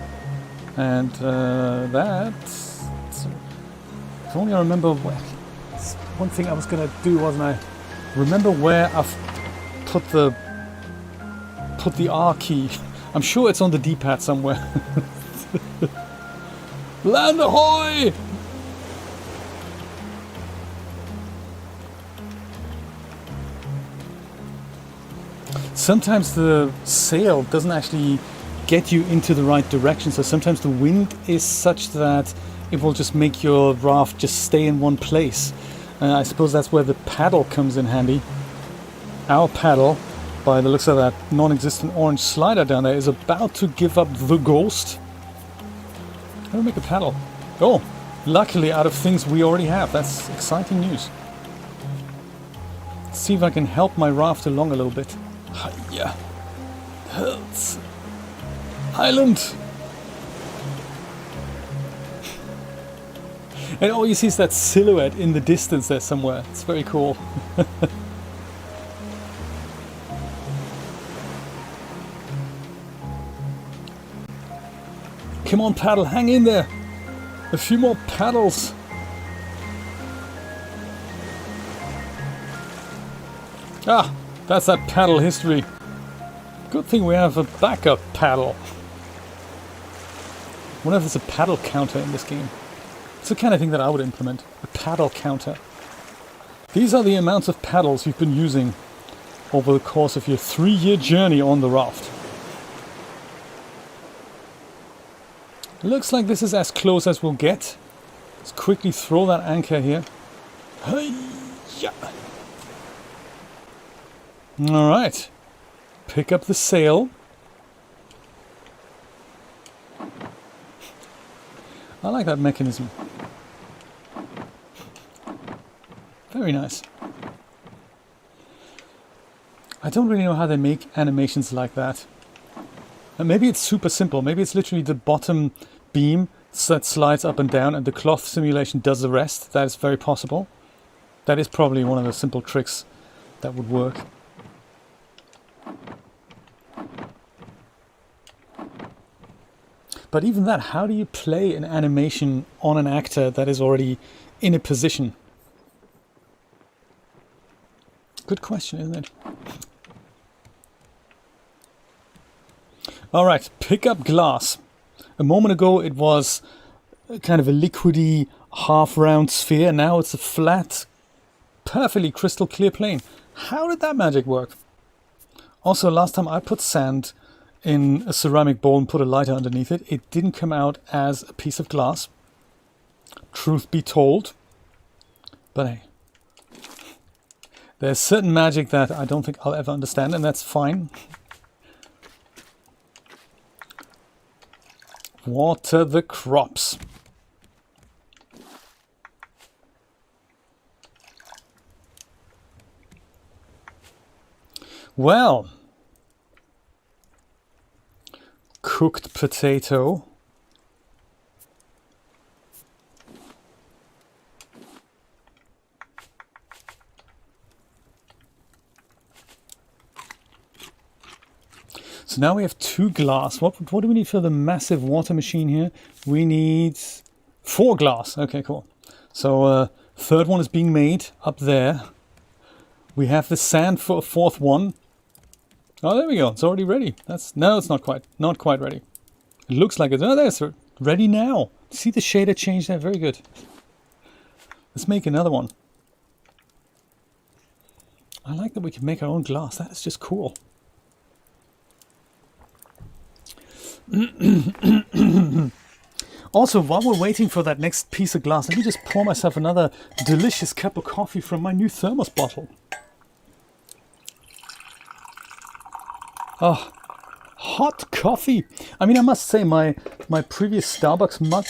And that... If only I remember where... One thing I was going to do, wasn't I? Remember where I've put the R key. I'm sure it's on the D-pad somewhere. Land ahoy! Sometimes the sail doesn't actually get you into the right direction, so sometimes the wind is such that it will just make your raft just stay in one place. I suppose that's where the paddle comes in handy. Our paddle, by the looks of that non-existent orange slider down there, is about to give up the ghost. How do we make a paddle? Oh, luckily out of things we already have. That's exciting news. Let's see if I can help my raft along a little bit. Yeah. Island! And all you see is that silhouette in the distance there somewhere. It's very cool. Come on, paddle, hang in there. A few more paddles. Ah, that's that paddle history. Good thing we have a backup paddle. I wonder if there's a paddle counter in this game. It's the kind of thing that I would implement. A paddle counter. These are the amounts of paddles you've been using over the course of your 3-year journey on the raft. Looks like this is as close as we'll get. Let's quickly throw that anchor here. Hey-ya. All right. Pick up the sail. I like that mechanism. Very nice. I don't really know how they make animations like that. And maybe it's super simple. Maybe it's literally the bottom beam that slides up and down and the cloth simulation does the rest. That is very possible. That is probably one of the simple tricks that would work. But even that, how do you play an animation on an actor that is already in a position? Good question, isn't it? All right, pick up glass. A moment ago it was kind of a liquidy half-round sphere. Now it's a flat, perfectly crystal clear plane. How did that magic work? Also, last time I put sand in a ceramic bowl and put a lighter underneath it, it didn't come out as a piece of glass. Truth be told. But hey, there's certain magic that I don't think I'll ever understand, and that's fine. Water the crops. Well, cooked potato. So now we have 2 glass. What do we need for the massive water machine here? We need 4 glass. Okay, cool. So third one is being made up there. We have the sand for a 4th one. Oh, there we go. It's already ready. No, it's not quite ready. It looks like it's... Oh, there's ready now. See the shader change there? Very good. Let's make another one. I like that we can make our own glass. That is just cool. Also, while we're waiting for that next piece of glass, let me just pour myself another delicious cup of coffee from my new thermos bottle. Oh, hot coffee. I mean, I must say my previous Starbucks mug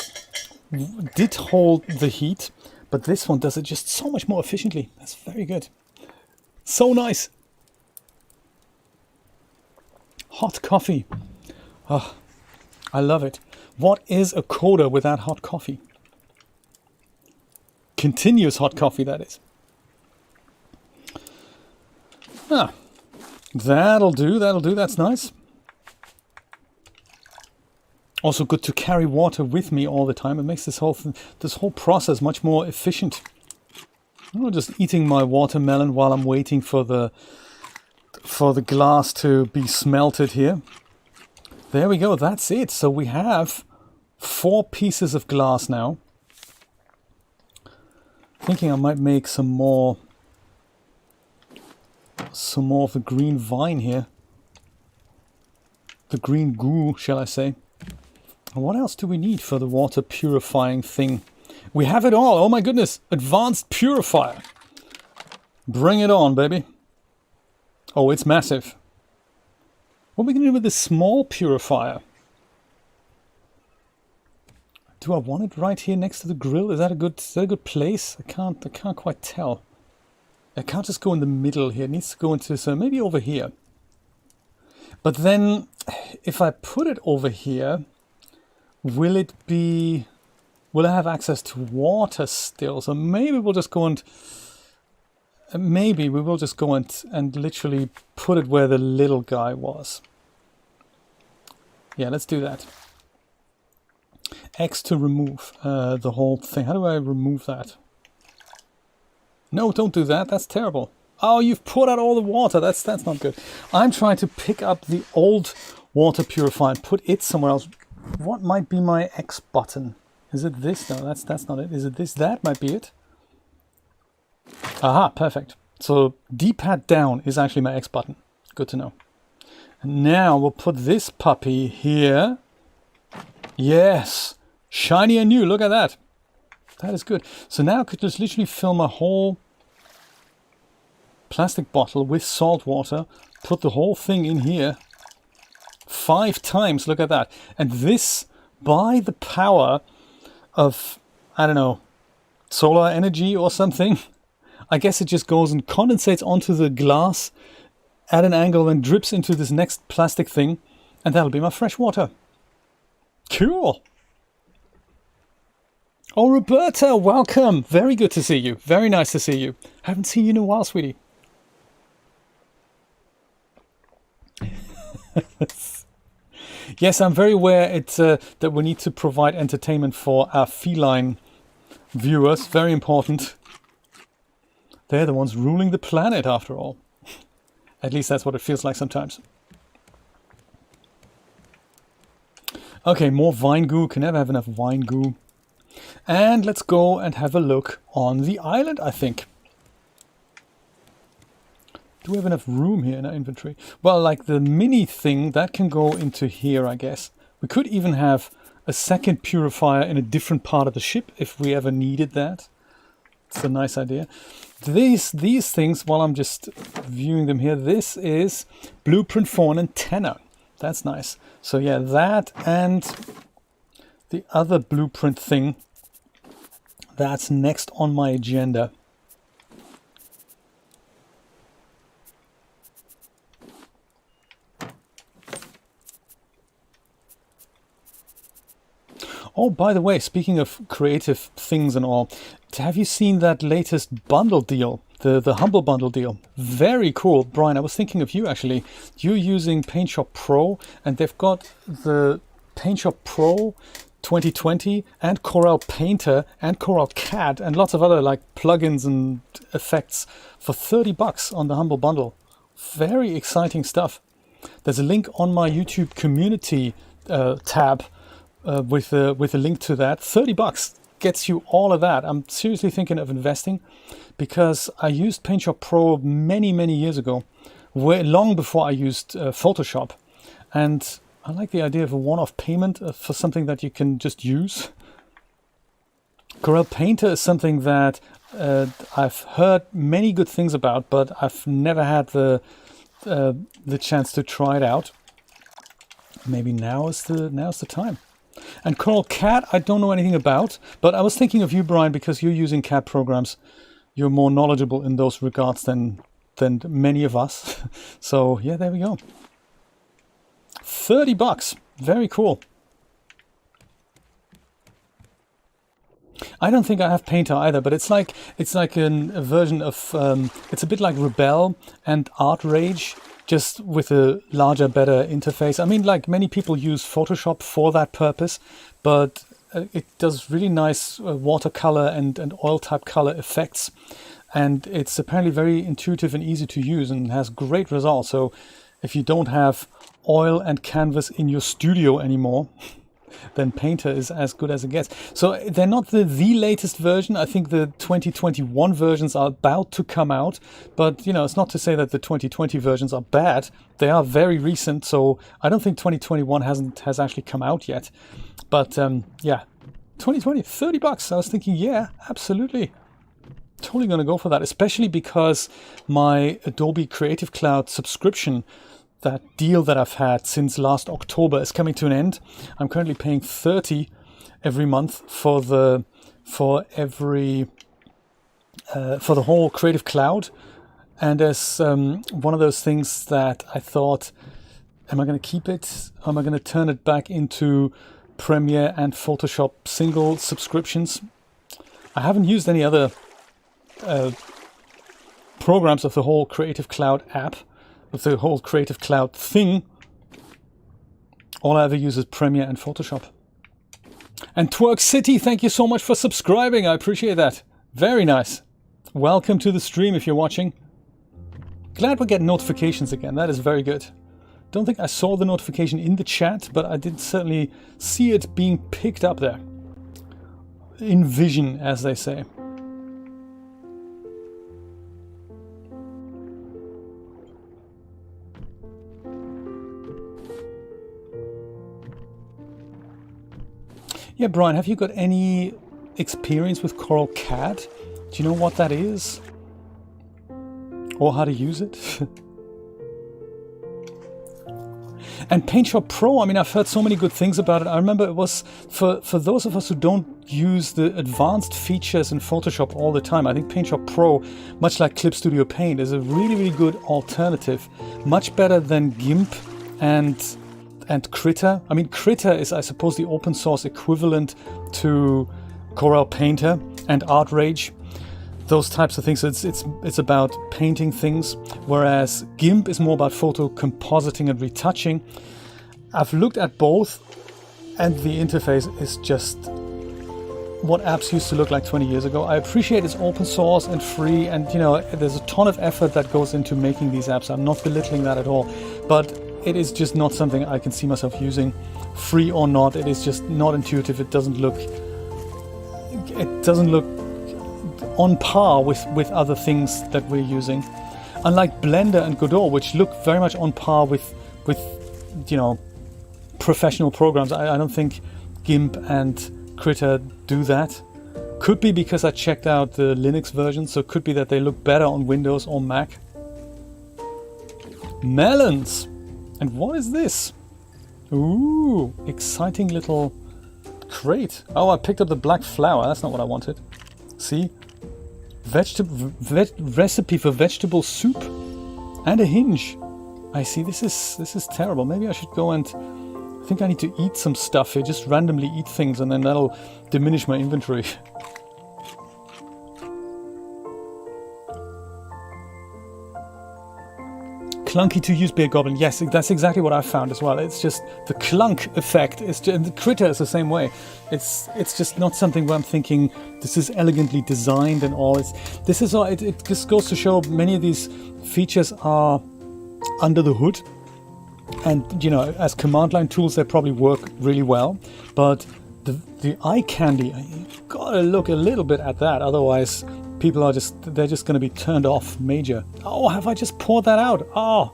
did hold the heat, but this one does it just so much more efficiently. That's very good. So nice. Hot coffee. Oh, I love it. What is a coda without hot coffee? Continuous hot coffee, that is. Ah, that'll do, that's nice. Also good to carry water with me all the time. It makes this whole process much more efficient. I'm not just eating my watermelon while I'm waiting for the glass to be smelted here. There we go, that's it. So we have 4 pieces of glass now. Thinking I might make some more of the green vine here. The green goo, shall I say. And what else do we need for the water purifying thing? We have it all, oh my goodness. Advanced purifier. Bring it on, baby. Oh, it's massive. What are we going to do with this small purifier? Do I want it right here next to the grill? Is that a good place? I can't quite tell. I can't just go in the middle here. It needs to go into, so maybe over here. But then, if I put it over here, will I have access to water still? So maybe we'll just go and and literally put it where the little guy was. Yeah, let's do that. X to remove the whole thing. How do I remove that? No, don't do that. That's terrible. Oh, you've poured out all the water. That's not good. I'm trying to pick up the old water purifier and put it somewhere else. What might be my X button? Is it this? No, that's not it. Is it this? That might be it. Aha, perfect. So D-pad down is actually my X button. Good to know. And now we'll put this puppy here. Yes, shiny and new. Look at that. That is good. So now I could just literally fill my whole plastic bottle with salt water, put the whole thing in here 5 times. Look at that. And this, by the power of, I don't know, solar energy or something, I guess it just goes and condensates onto the glass at an angle and drips into this next plastic thing, and that'll be my fresh water. Cool. Oh, Roberta, welcome. Very good to see you. Very nice to see you. Haven't seen you in a while, sweetie. Yes, I'm very aware that we need to provide entertainment for our feline viewers. Very important. They're the ones ruling the planet, after all. At least that's what it feels like sometimes. Okay, more vine goo. Can never have enough vine goo. And let's go and have a look on the island, I think. Do we have enough room here in our inventory? Well, like the mini thing, that can go into here, I guess. We could even have a second purifier in a different part of the ship if we ever needed that. It's a nice idea. These things, while I'm just viewing them here, this is blueprint for an antenna. That's nice. So yeah, that and the other blueprint thing, that's next on my agenda. Oh, by the way, speaking of creative things and all, have you seen that latest bundle deal? The Humble Bundle deal. Very cool. Brian, I was thinking of you actually. You're using PaintShop Pro, and they've got the PaintShop Pro 2020 and Corel Painter and Corel CAD and lots of other like plugins and effects for $30 on the Humble Bundle. Very exciting stuff. There's a link on my YouTube community tab with a link to that. $30 gets you all of that. I'm seriously thinking of investing because I used PaintShop Pro many years ago, long before I used Photoshop, and I like the idea of a one-off payment for something that you can just use. Corel Painter is something that I've heard many good things about, but I've never had the chance to try it out. Maybe now is the time. And Corel CAD, I don't know anything about, but I was thinking of you, Brian, because you're using CAD programs. You're more knowledgeable in those regards than many of us. So yeah, there we go. $30, very cool. I don't think I have Painter either, but it's like a version of it's a bit like Rebel and Art Rage, just with a larger, better interface. I mean, like many people use Photoshop for that purpose, but it does really nice watercolor and oil type color effects, and it's apparently very intuitive and easy to use and has great results. So if you don't have oil and canvas in your studio anymore, then Painter is as good as it gets. So they're not the latest version. I think the 2021 versions are about to come out, but you know, it's not to say that the 2020 versions are bad. They are very recent, so I don't think 2021 has actually come out yet. But yeah, 2020, $30. I was thinking, yeah, absolutely. Totally gonna go for that, especially because my Adobe Creative Cloud subscription, that deal that I've had since last October, is coming to an end. I'm currently paying $30 every month for the whole Creative Cloud, and there's one of those things that I thought, am I going to keep it? Or am I going to turn it back into Premiere and Photoshop single subscriptions? I haven't used any other programs of the whole Creative Cloud app, with the whole Creative Cloud thing. All I ever use is Premiere and Photoshop. And Twerk City, thank you so much for subscribing. I appreciate that. Very nice. Welcome to the stream if you're watching. Glad we're getting notifications again. That is very good. Don't think I saw the notification in the chat, but I did certainly see it being picked up there. In vision, as they say. Yeah, Brian, have you got any experience with Coral CAD? Do you know what that is? Or how to use it? And PaintShop Pro, I mean, I've heard so many good things about it. I remember it was, for those of us who don't use the advanced features in Photoshop all the time, I think PaintShop Pro, much like Clip Studio Paint, is a really, really good alternative. Much better than GIMP and Krita. I mean, Krita is, I suppose, the open source equivalent to Corel Painter and ArtRage. Those types of things. It's about painting things, whereas GIMP is more about photo compositing and retouching. I've looked at both, and the interface is just what apps used to look like 20 years ago. I appreciate it's open source and free, and you know, there's a ton of effort that goes into making these apps. I'm not belittling that at all, but it is just not something I can see myself using, free or not. It is just not intuitive. It doesn't look on par with other things that we're using. Unlike Blender and Godot, which look very much on par with you know, professional programs, I don't think GIMP and Krita do that. Could be because I checked out the Linux version, so it could be that they look better on Windows or Mac. Melons! And what is this? Ooh, exciting little crate. Oh, I picked up the black flower. That's not what I wanted. See? Recipe for vegetable soup and a hinge. I see. This is terrible. Maybe I should go and I think I need to eat some stuff here. Just randomly eat things, and then that'll diminish my inventory. Clunky to use, Beer Goblin. Yes, that's exactly what I found as well. It's just the clunk effect. And the Krita is the same way. It's just not something where I'm thinking this is elegantly designed and all. It just goes to show many of these features are under the hood, and you know, as command line tools they probably work really well. But the eye candy, you've got to look a little bit at that, otherwise people are just going to be turned off major. Oh, have I just poured that out? Oh,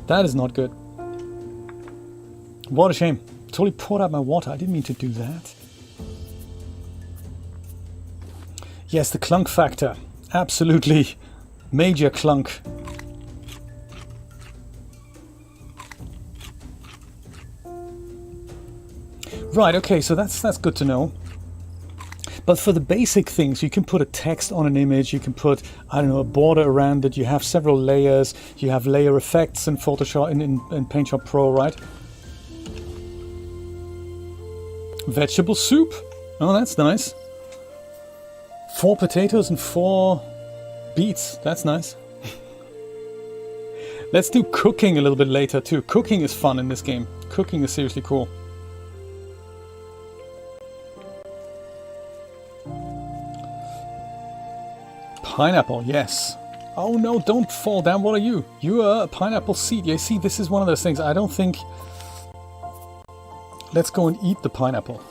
that is not good. What a shame. Totally poured out my water. I didn't mean to do that. Yes, the clunk factor. Absolutely major clunk. Right, okay, so that's good to know. But for the basic things, you can put a text on an image, you can put, I don't know, a border around it, you have several layers, you have layer effects in Photoshop, in PaintShop Pro, right? Vegetable soup. Oh, that's nice. 4 potatoes and 4 beets. That's nice. Let's do cooking a little bit later too. Cooking is fun in this game. Cooking is seriously cool. Pineapple, yes. Oh no, don't fall down. What are you? You are a pineapple seed. Yeah, see, this is one of those things. I don't think... Let's go and eat the pineapple.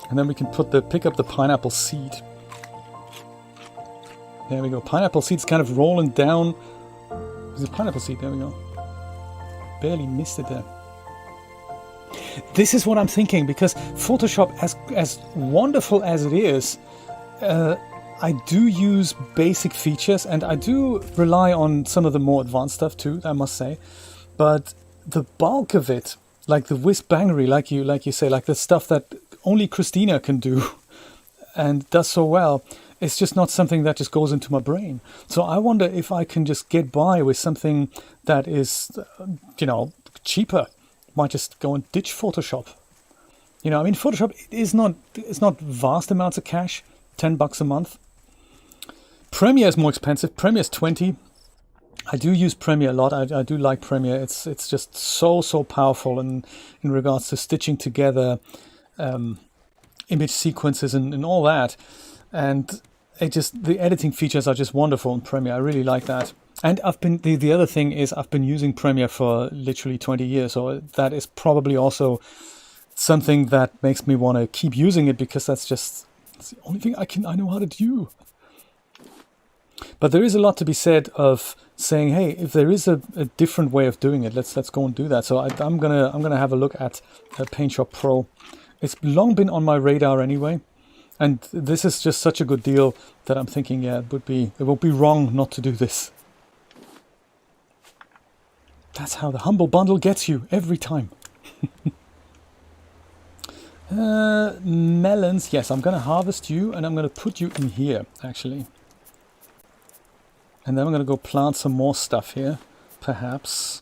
And then we can pick up the pineapple seed. There we go. Pineapple seed's kind of rolling down. Is it pineapple seed? There we go. Barely missed it there. This is what I'm thinking, because Photoshop, as wonderful as it is, I do use basic features, and I do rely on some of the more advanced stuff too, I must say. But the bulk of it, like the whiz-bangery, like you say, like the stuff that only Christina can do and does so well, it's just not something that just goes into my brain. So I wonder if I can just get by with something that is, you know, cheaper. Might just go and ditch Photoshop. You know, I mean, Photoshop it's not vast amounts of cash, $10 a month. Premiere is more expensive. Premiere is $20. I do use Premiere a lot. I do like Premiere. It's just so powerful in regards to stitching together image sequences and all that. And the editing features are just wonderful in Premiere. I really like that. And the other thing is I've been using Premiere for literally 20 years. So that is probably also something that makes me want to keep using it, because that's the only thing I know how to do. But there is a lot to be said of saying, hey, if there is a different way of doing it, let's go and do that. So I'm gonna have a look at PaintShop Pro. It's long been on my radar anyway. And this is just such a good deal that I'm thinking, yeah, it would be wrong not to do this. That's how the Humble Bundle gets you every time. Melons, yes, I'm going to harvest you and I'm going to put you in here, actually. And then I'm going to go plant some more stuff here. Perhaps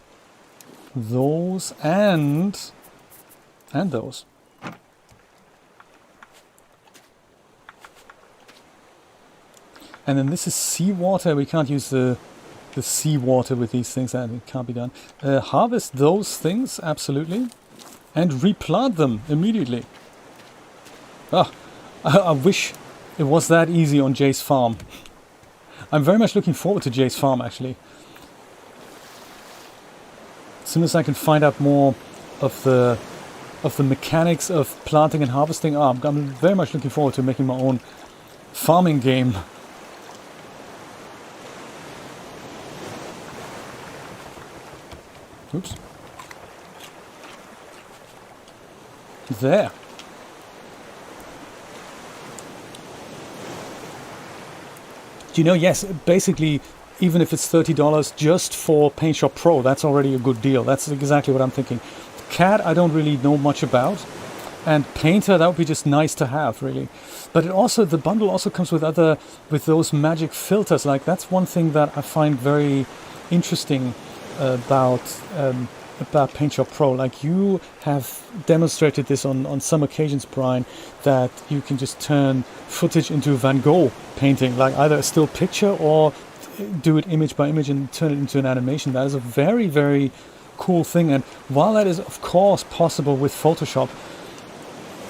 those and those. And then this is seawater. We can't use the seawater with these things. That it can't be done. Harvest those things, absolutely. And replant them immediately. Ah, I wish it was that easy on Jay's farm. I'm very much looking forward to Jay's farm, actually. As soon as I can find out more of the mechanics of planting and harvesting, I'm very much looking forward to making my own farming game. Oops. There. Do you know, yes, basically, even if it's $30 just for Paint Shop Pro, that's already a good deal. That's exactly what I'm thinking. CAD, I don't really know much about. And Painter, that would be just nice to have, really. But the bundle also comes with those magic filters. Like, that's one thing that I find very interesting about Paint Shop Pro. Like, you have demonstrated this on some occasions, Brian, that you can just turn footage into Van Gogh painting, like either a still picture or do it image by image and turn it into an animation. That is a very, very cool thing. And while that is of course possible with Photoshop,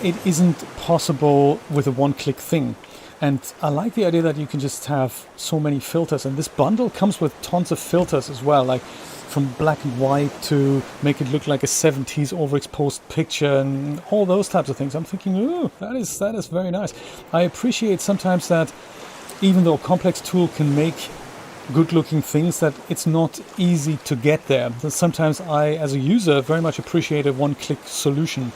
it isn't possible with a one-click thing. And I like the idea that you can just have so many filters, and this bundle comes with tons of filters as well, like from black and white to make it look like a 70s overexposed picture and all those types of things. I'm thinking, ooh, that is very nice. I appreciate sometimes that even though a complex tool can make good looking things, that it's not easy to get there. Sometimes I, as a user, very much appreciate a one-click solution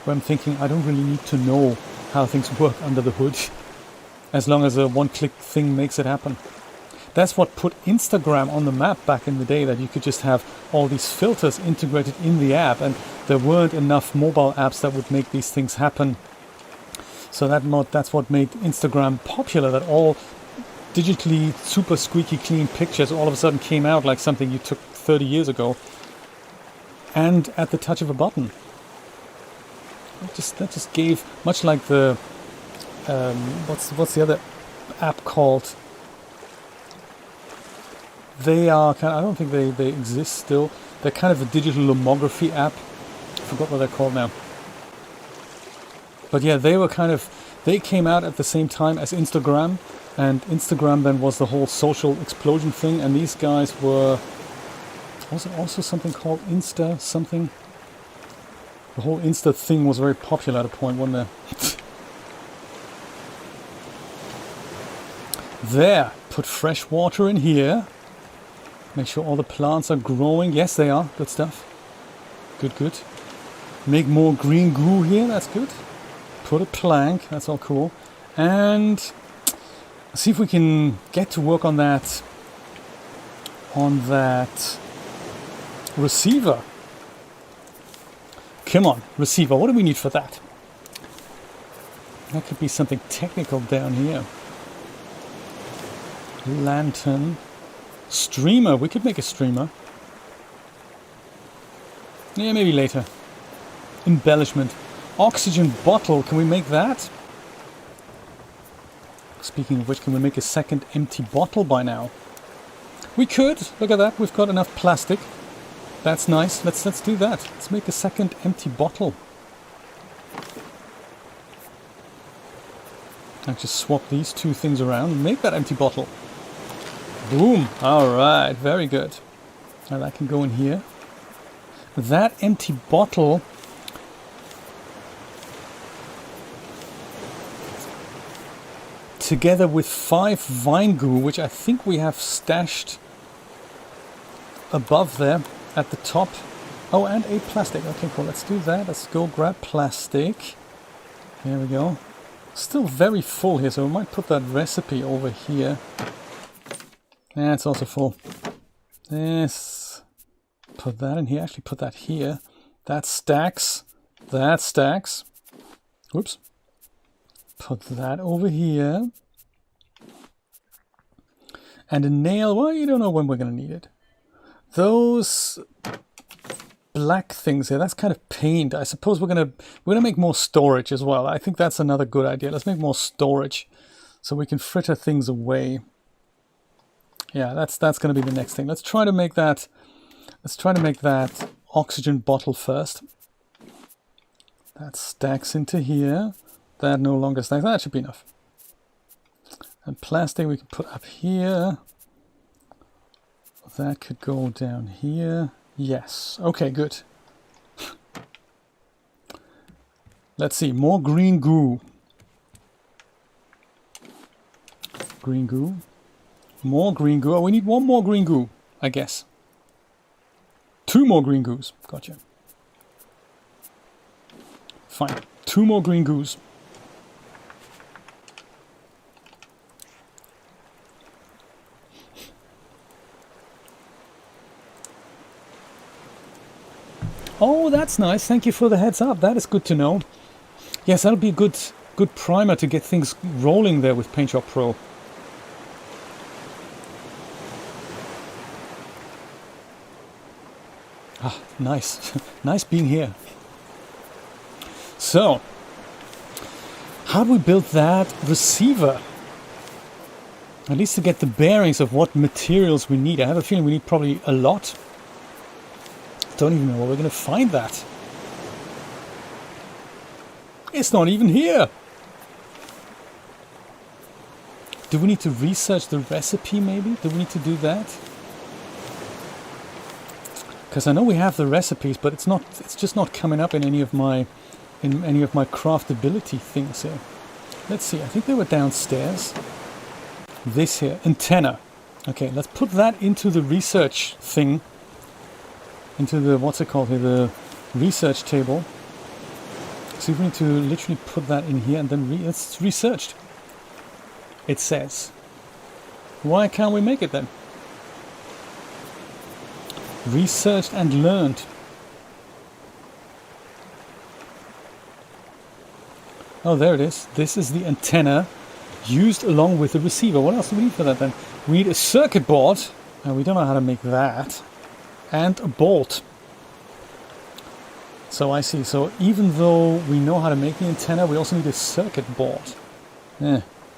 where I'm thinking I don't really need to know how things work under the hood, as long as a one-click thing makes it happen. That's what put Instagram on the map back in the day, that you could just have all these filters integrated in the app, and there weren't enough mobile apps that would make these things happen. So that's what made Instagram popular, that all digitally super squeaky clean pictures all of a sudden came out like something you took 30 years ago, and at the touch of a button. That just gave, much like the what's the other app called? They are kind of, I don't think they exist still. They're kind of a digital lomography app. I forgot what they're called now. But yeah, they came out at the same time as Instagram, and Instagram then was the whole social explosion thing, and these guys was it also something called Insta something? The whole Insta thing was very popular at a point, wasn't there? There, put fresh water in here. Make sure all the plants are growing. Yes, they are. Good stuff. Good. Make more green goo here. That's good. Put a plank. That's all cool. And see if we can get to work on that receiver. Come on, receiver. What do we need for that? That could be something technical down here. Lantern. Streamer. We could make a streamer. Yeah, maybe later. Embellishment. Oxygen bottle. Can we make that? Speaking of which, can we make a second empty bottle by now? We could. Look at that. We've got enough plastic. That's nice. Let's do that. Let's make a second empty bottle. I'll just swap these two things around and make that empty bottle. Boom. Alright, very good. Now that can go in here. That empty bottle together with 5 vine goo, which I think we have stashed above there at the top. Oh, and 8 plastic. Okay, cool. Let's do that. Let's go grab plastic. There we go. Still very full here, so we might put that recipe over here. Yeah, it's also full. Yes. Put that in here. Actually, put that here. That stacks. That stacks. Whoops. Put that over here. And a nail. Well, you don't know when we're going to need it. Those black things here, that's kind of paint. I suppose we're gonna make more storage as well. I think that's another good idea. Let's make more storage so we can fritter things away. Yeah, that's gonna be the next thing. Let's try to make that oxygen bottle first. That stacks into here. That no longer stacks. That should be enough. And plastic we can put up here. That could go down here. Yes. Okay, good. Let's see. More green goo. Green goo. More green goo. Oh, we need one more green goo, I guess. 2 more green goos. Gotcha. Fine. 2 more green goos. Oh, that's nice. Thank you for the heads up. That is good to know. Yes, that'll be a good primer to get things rolling there with PaintShop Pro. Ah, nice. Nice being here. So, how do we build that receiver? At least to get the bearings of what materials we need. I have a feeling we need probably a lot. Don't even know where we're going to find that. It's not even here. Do we need to research the recipe maybe? Do we need to do that? Because I know we have the recipes, but it's just not coming up in any of my craftability things here. Let's see. I think they were downstairs. This here, antenna. Okay, let's put that into the research thing. Into the, what's it called here, the research table. So we need to literally put that in here and then it's researched. It says. Why can't we make it then? Researched and learned. Oh, there it is. This is the antenna used along with the receiver. What else do we need for that then? We need a circuit board. And we don't know how to make that. And a bolt. So I see. So even though we know how to make the antenna, we also need a circuit board.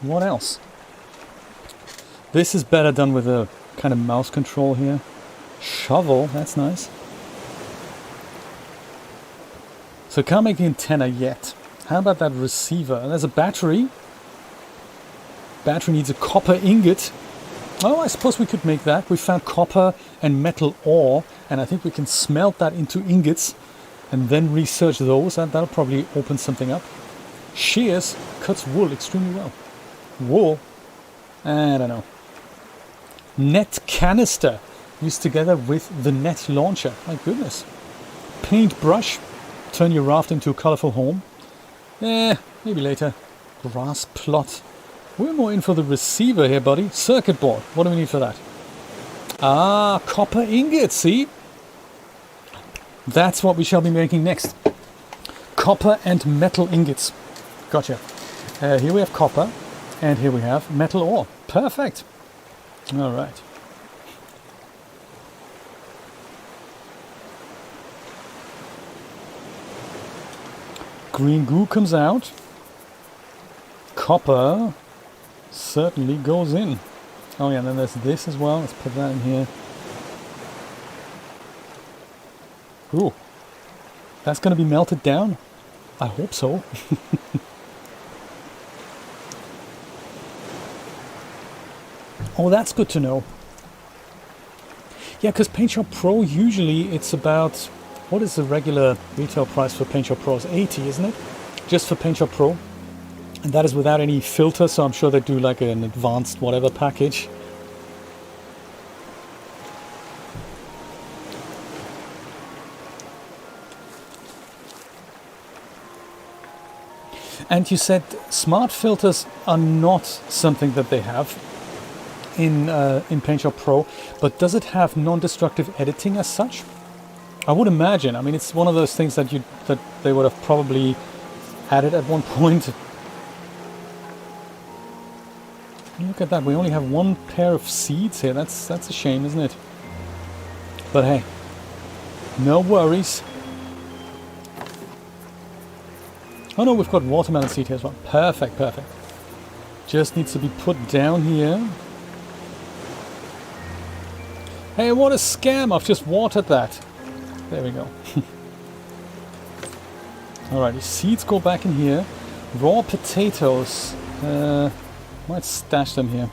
What else? This is better done with a kind of mouse control here. Shovel, that's nice. So can't make the antenna yet. How about that receiver? There's a battery. Battery needs a copper ingot. Oh, I suppose we could make that. We found copper and metal ore, and I think we can smelt that into ingots and then research those, and that'll probably open something up. Shears cuts wool extremely well. Wool? I don't know. Net canister used together with the net launcher. My goodness. Paintbrush. Turn your raft into a colorful home. Maybe later. Grass plot. We're more in for the receiver here, buddy. Circuit board. What do we need for that? Ah, copper ingots, see? That's what we shall be making next. Copper and metal ingots. Gotcha. Here we have copper, and here we have metal ore. Perfect. All right. Green goo comes out. Copper certainly goes in. Oh yeah, and then there's this as well. Let's put that in here. Ooh. That's going to be melted down? I hope so. Oh, that's good to know. Yeah, because PaintShop Pro, usually it's about... What is the regular retail price for PaintShop Pro? It's 80, isn't it? Just for PaintShop Pro. And that is without any filter, so I'm sure they do like an advanced whatever package. And you said smart filters are not something that they have in PaintShop Pro, but does it have non-destructive editing as such? I would imagine. I mean, it's one of those things that they would have probably added at one point. Look at that. We only have one pair of seeds here. That's a shame, isn't it? But hey, no worries. Oh no, we've got watermelon seed here as well. Perfect, perfect. Just needs to be put down here. Hey, what a scam! I've just watered that. There we go. Alrighty, seeds go back in here. Raw potatoes. Might stash them here.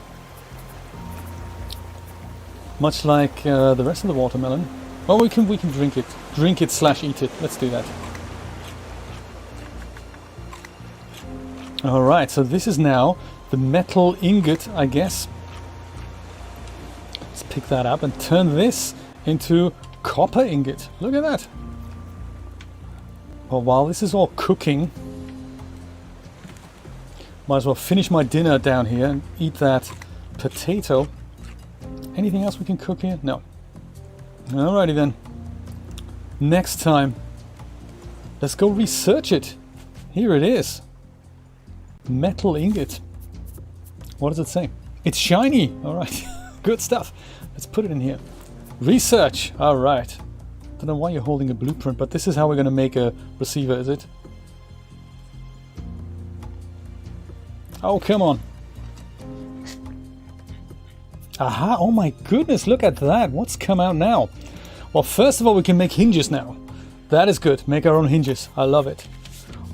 Much like the rest of the watermelon. Oh, we can drink it. Drink it / eat it. Let's do that. Alright, so this is now the metal ingot, I guess. Let's pick that up and turn this into copper ingot. Look at that. Well, while this is all cooking, might as well finish my dinner down here and eat that potato. Anything else we can cook here? No. Alrighty then. Next time, let's go research it. Here it is. Metal ingot. What does it say? It's shiny. Alright. Good stuff. Let's put it in here. Research. Alright. Don't know why you're holding a blueprint, but this is how we're going to make a receiver, is it? Oh, come on. Aha. Oh my goodness. Look at that. What's come out now? Well, first of all, we can make hinges now. That is good. Make our own hinges. I love it.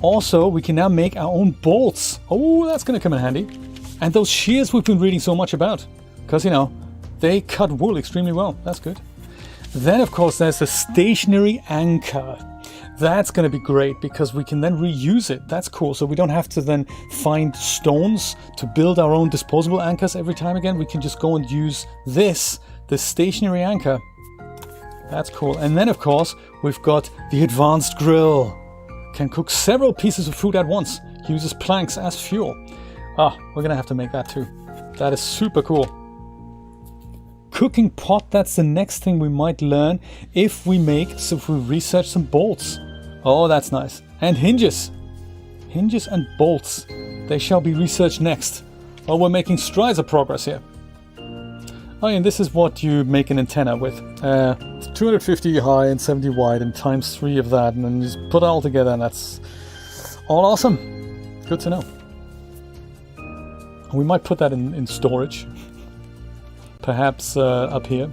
Also, we can now make our own bolts. Oh, that's going to come in handy. And those shears we've been reading so much about. Because, you know, they cut wool extremely well. That's good. Then, of course, there's the stationary anchor. That's going to be great because we can then reuse it. That's cool. So we don't have to then find stones to build our own disposable anchors every time again. We can just go and use this, the stationary anchor. That's cool. And then, of course, we've got the advanced grill. Can cook several pieces of food at once. Uses planks as fuel. Ah, we're going to have to make that too. That is super cool. Cooking pot, that's the next thing we might learn if we research some bolts. Oh, that's nice. And hinges. Hinges and bolts. They shall be researched next. Oh, we're making strides of progress here. Oh, and this is what you make an antenna with. It's 250 high and 70 wide and times 3 of that, and then you just put it all together, and that's all awesome. Good to know. We might put that in storage. Perhaps up here.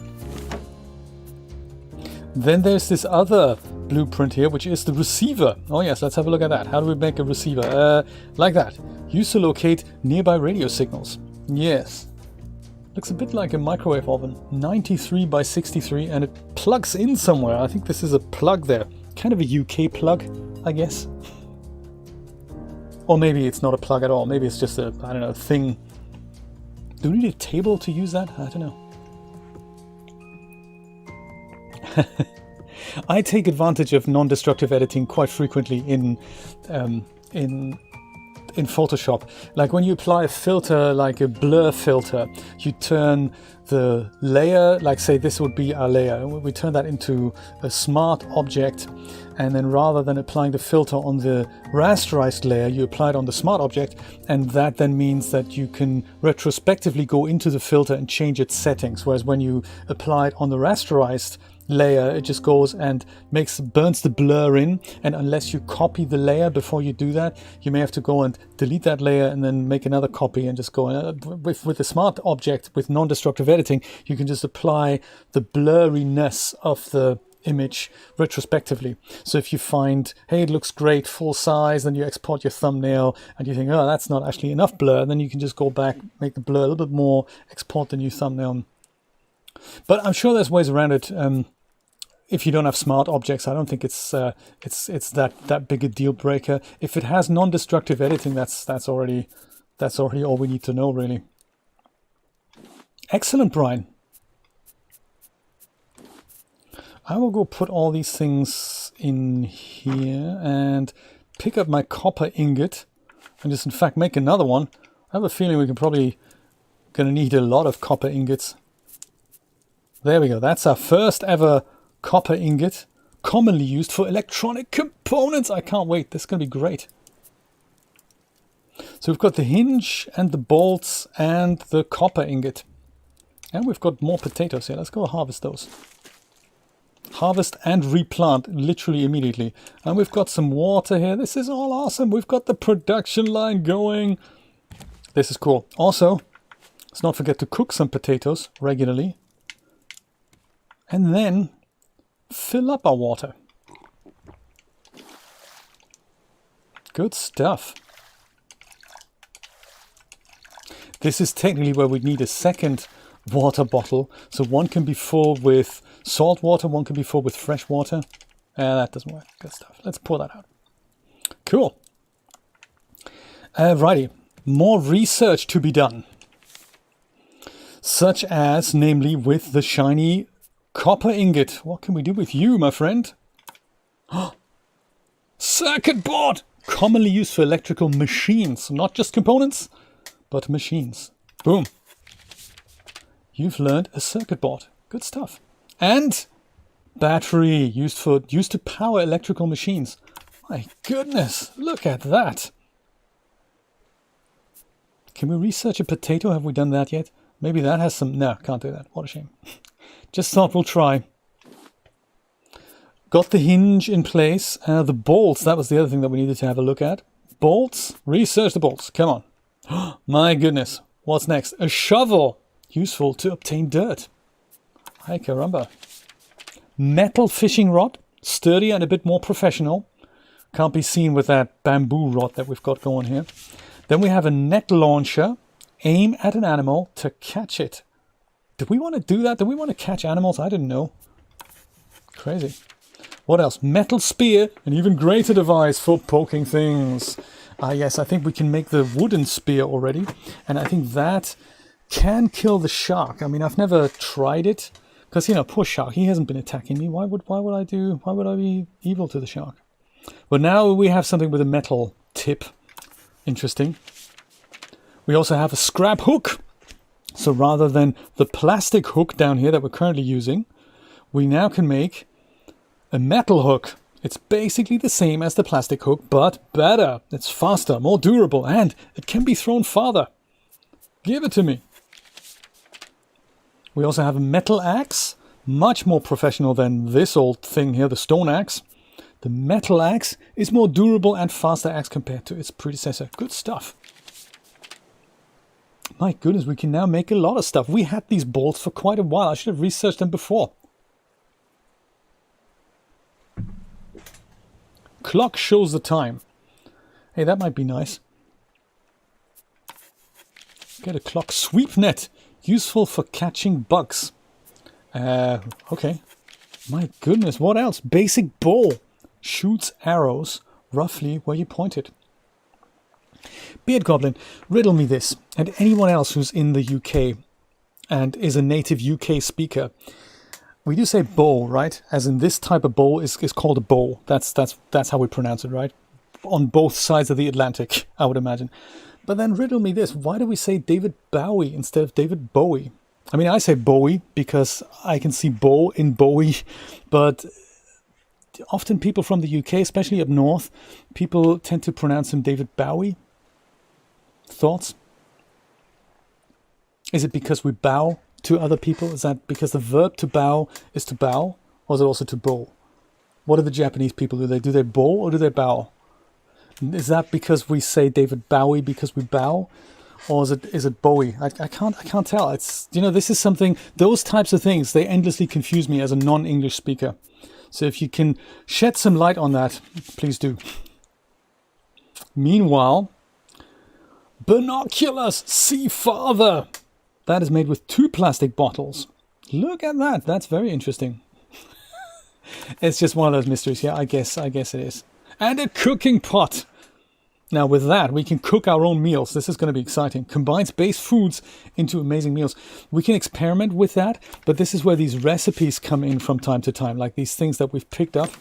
Then there's this other blueprint here, which is the receiver. Oh yes, let's have a look at that. How do we make a receiver? Like that. Used to locate nearby radio signals. Yes. Looks a bit like a microwave oven. 93 by 63, and it plugs in somewhere. I think this is a plug there. Kind of a UK plug, I guess. Or maybe it's not a plug at all. Maybe it's just a, I don't know, thing. Do we need a table to use that? I don't know. I take advantage of non-destructive editing quite frequently in Photoshop. Like when you apply a filter, like a blur filter, you turn the layer, like say this would be our layer, we turn that into a smart object, and then rather than applying the filter on the rasterized layer, you apply it on the smart object, and that then means that you can retrospectively go into the filter and change its settings, whereas when you apply it on the rasterized layer, it just goes and burns the blur in, and unless you copy the layer before you do that, you may have to go and delete that layer and then make another copy and just go with the smart object with non-destructive editing. You can just apply the blurriness of the image retrospectively. So if you find, hey, it looks great full size, then you export your thumbnail and you think, oh, that's not actually enough blur, then you can just go back, make the blur a little bit more, export the new thumbnail. But I'm sure there's ways around it. If you don't have smart objects, I don't think it's that big a deal breaker. If it has non-destructive editing, that's already all we need to know, really. Excellent, Brian. I will go put all these things in here and pick up my copper ingot. and just in fact make another one. I have a feeling we're probably going to need a lot of copper ingots. There we go. That's our first ever copper ingot, commonly used for electronic components. I can't wait. This is going to be great. So we've got the hinge and the bolts and the copper ingot. And we've got more potatoes here. Let's go harvest those. Harvest and replant literally immediately. And we've got some water here. This is all awesome. We've got the production line going. This is cool. Also, let's not forget to cook some potatoes regularly. And then fill up our water. Good stuff. This is technically where we need a second water bottle. So one can be full with salt water, one can be full with fresh water. That doesn't work. Good stuff. Let's pour that out. Cool. Righty. More research to be done. Such as, namely, with the shiny copper ingot. What can we do with you, my friend? Circuit board! Commonly used for electrical machines. Not just components, but machines. Boom. You've learned a circuit board. Good stuff. And battery used to power electrical machines. My goodness, look at that. Can we research a potato? Have we done that yet? Maybe that has some... No, can't do that. What a shame. Just thought we'll try. Got the hinge in place. The bolts, that was the other thing that we needed to have a look at. Bolts. Research the bolts. Come on. My goodness. What's next? A shovel. Useful to obtain dirt. Ay caramba. Metal fishing rod. Sturdy and a bit more professional. Can't be seen with that bamboo rod that we've got going here. Then we have a net launcher. Aim at an animal to catch it. Did we want to do that? Did we want to catch animals? I didn't know. Crazy. What else? Metal spear. An even greater device for poking things. Yes, I think we can make the wooden spear already. And I think that can kill the shark. I mean, I've never tried it. Because, you know, poor shark. He hasn't been attacking me. Why would I be evil to the shark? But now we have something with a metal tip. Interesting. We also have a scrap hook. So rather than the plastic hook down here that we're currently using, we now can make a metal hook. It's basically the same as the plastic hook, but better. It's faster, more durable, and it can be thrown farther. Give it to me. We also have a metal axe, much more professional than this old thing here, the stone axe. The metal axe is more durable and faster axe compared to its predecessor. Good stuff. My goodness, we can now make a lot of stuff. We had these bolts for quite a while. I should have researched them before. Clock shows the time. Hey, that might be nice. Get a clock. Sweep net. Useful for catching bugs. Okay. My goodness, what else? Basic bow. Shoots arrows roughly where you point it. Beard Goblin, riddle me this, and anyone else who's in the UK and is a native UK speaker. We do say bow, right? As in this type of bow is called a bow. That's how we pronounce it, right? On both sides of the Atlantic, I would imagine. But then riddle me this, why do we say David Bowie instead of David Bowie? I mean, I say Bowie because I can see bow in Bowie, but often people from the UK, especially up north, people tend to pronounce him David Bowie. Thoughts? Is it because we bow to other people? Is that because the verb to bow is to bow? Or is it also to bow? What do the Japanese people do? Do they bow or do they bow? Is that because we say David Bowie because we bow? Or is it Bowie? I can't tell. It's, you know, this is something, those types of things, they endlessly confuse me as a non-English speaker. So if you can shed some light on that, please do. Meanwhile, Binoculars, see farther. That is made with 2 plastic bottles. Look at that. That's very interesting. It's just one of those mysteries. Yeah, I guess it is. And a cooking pot. Now with that, we can cook our own meals. This is going to be exciting. Combines base foods into amazing meals. We can experiment with that, but this is where these recipes come in from time to time. Like these things that we've picked up,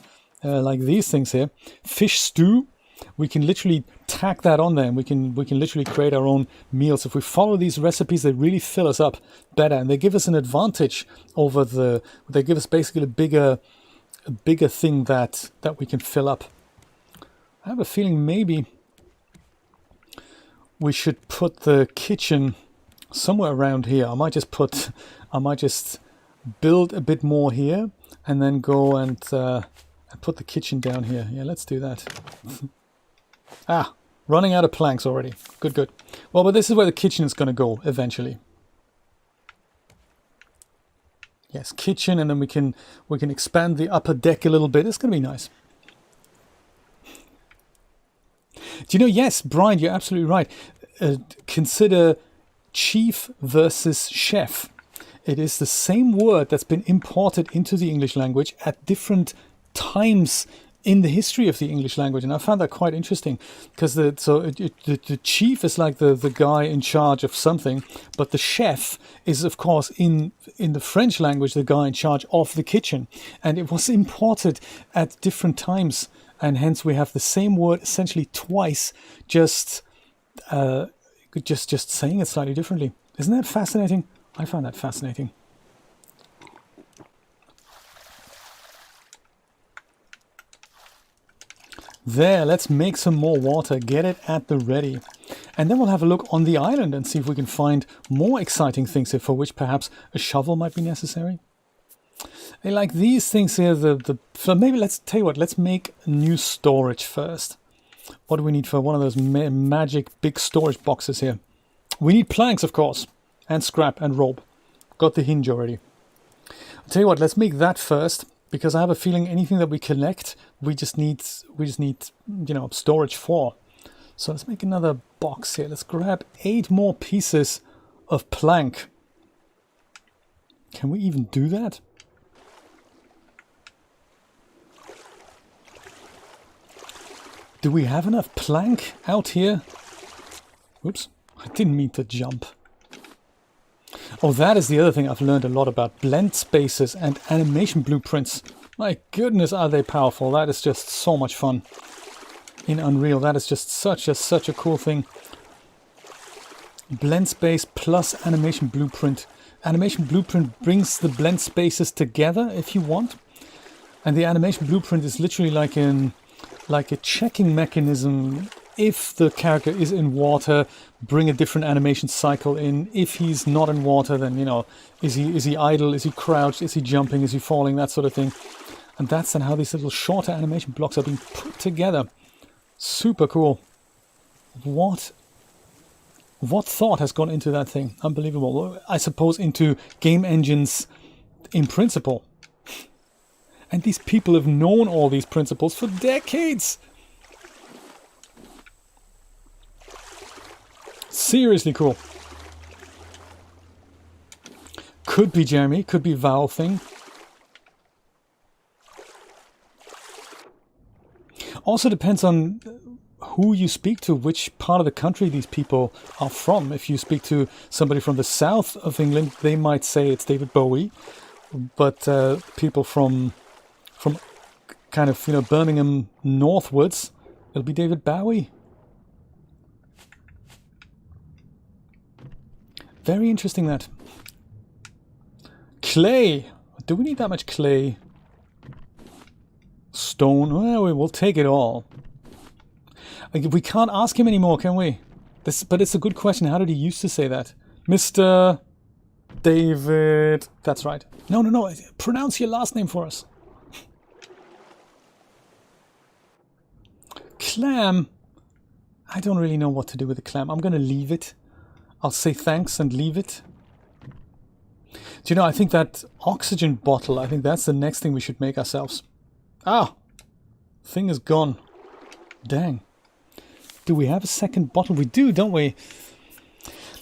like these things here. Fish stew. we can literally tack that on there, and we can literally create our own meals. If we follow these recipes, they really fill us up better, and they give us an advantage over they give us basically a bigger thing that we can fill up. I have a feeling maybe we should put the kitchen somewhere around here. I might just build a bit more here, and then go and put the kitchen down here. Yeah, let's do that. Running out of planks already. Good. Well, but this is where the kitchen is going to go eventually. Yes, kitchen, and then we can expand the upper deck a little bit. It's going to be nice. Do you know, yes, Brian, you're absolutely right. Consider chief versus chef. It is the same word that's been imported into the English language at different times in the history of the English language, and I found that quite interesting, because the chief is like the guy in charge of something, but the chef is, of course, in the French language, the guy in charge of the kitchen, and it was imported at different times, and hence we have the same word essentially twice, just saying it slightly differently. Isn't that fascinating? I find that fascinating. There, let's make some more water, get it at the ready. And then we'll have a look on the island and see if we can find more exciting things here, for which perhaps a shovel might be necessary. I like these things here, so maybe let's tell you what, let's make new storage first. What do we need for one of those magic big storage boxes here? We need planks, of course, and scrap and rope. Got the hinge already. I'll tell you what, let's make that first, because I have a feeling anything that we collect, we just need, storage for. So let's make another box here. Let's grab 8 more pieces of plank. Can we even do that? Do we have enough plank out here? Oops, I didn't mean to jump. Oh, that is the other thing I've learned a lot about. Blend spaces and animation blueprints. My goodness, are they powerful. That is just so much fun. In Unreal, that is just such a cool thing. Blend space plus animation blueprint. Animation blueprint brings the blend spaces together if you want. And the animation blueprint is literally like a checking mechanism. If the character is in water, bring a different animation cycle in. If he's not in water, then, is he idle? Is he crouched? Is he jumping? Is he falling? That sort of thing. And that's then how these little shorter animation blocks are being put together. Super cool. What thought has gone into that thing? Unbelievable. I suppose into game engines in principle. And these people have known all these principles for decades. Seriously cool. Could be Jeremy, could be Val thing. Also depends on who you speak to, which part of the country these people are from. If you speak to somebody from the south of England, they might say it's David Bowie. But people from kind of, Birmingham northwards, it'll be David Bowie. Very interesting that. Clay. Do we need that much clay? Stone. Well, we'll take it all. We can't ask him anymore, can we? But it's a good question. How did he used to say that? Mr. David. That's right. No. Pronounce your last name for us. Clam. I don't really know what to do with the clam. I'm going to leave it. I'll say thanks and leave it. Do you know, I think that oxygen bottle, I think that's the next thing we should make ourselves. Ah! Thing is gone. Dang. Do we have a second bottle? We do, don't we?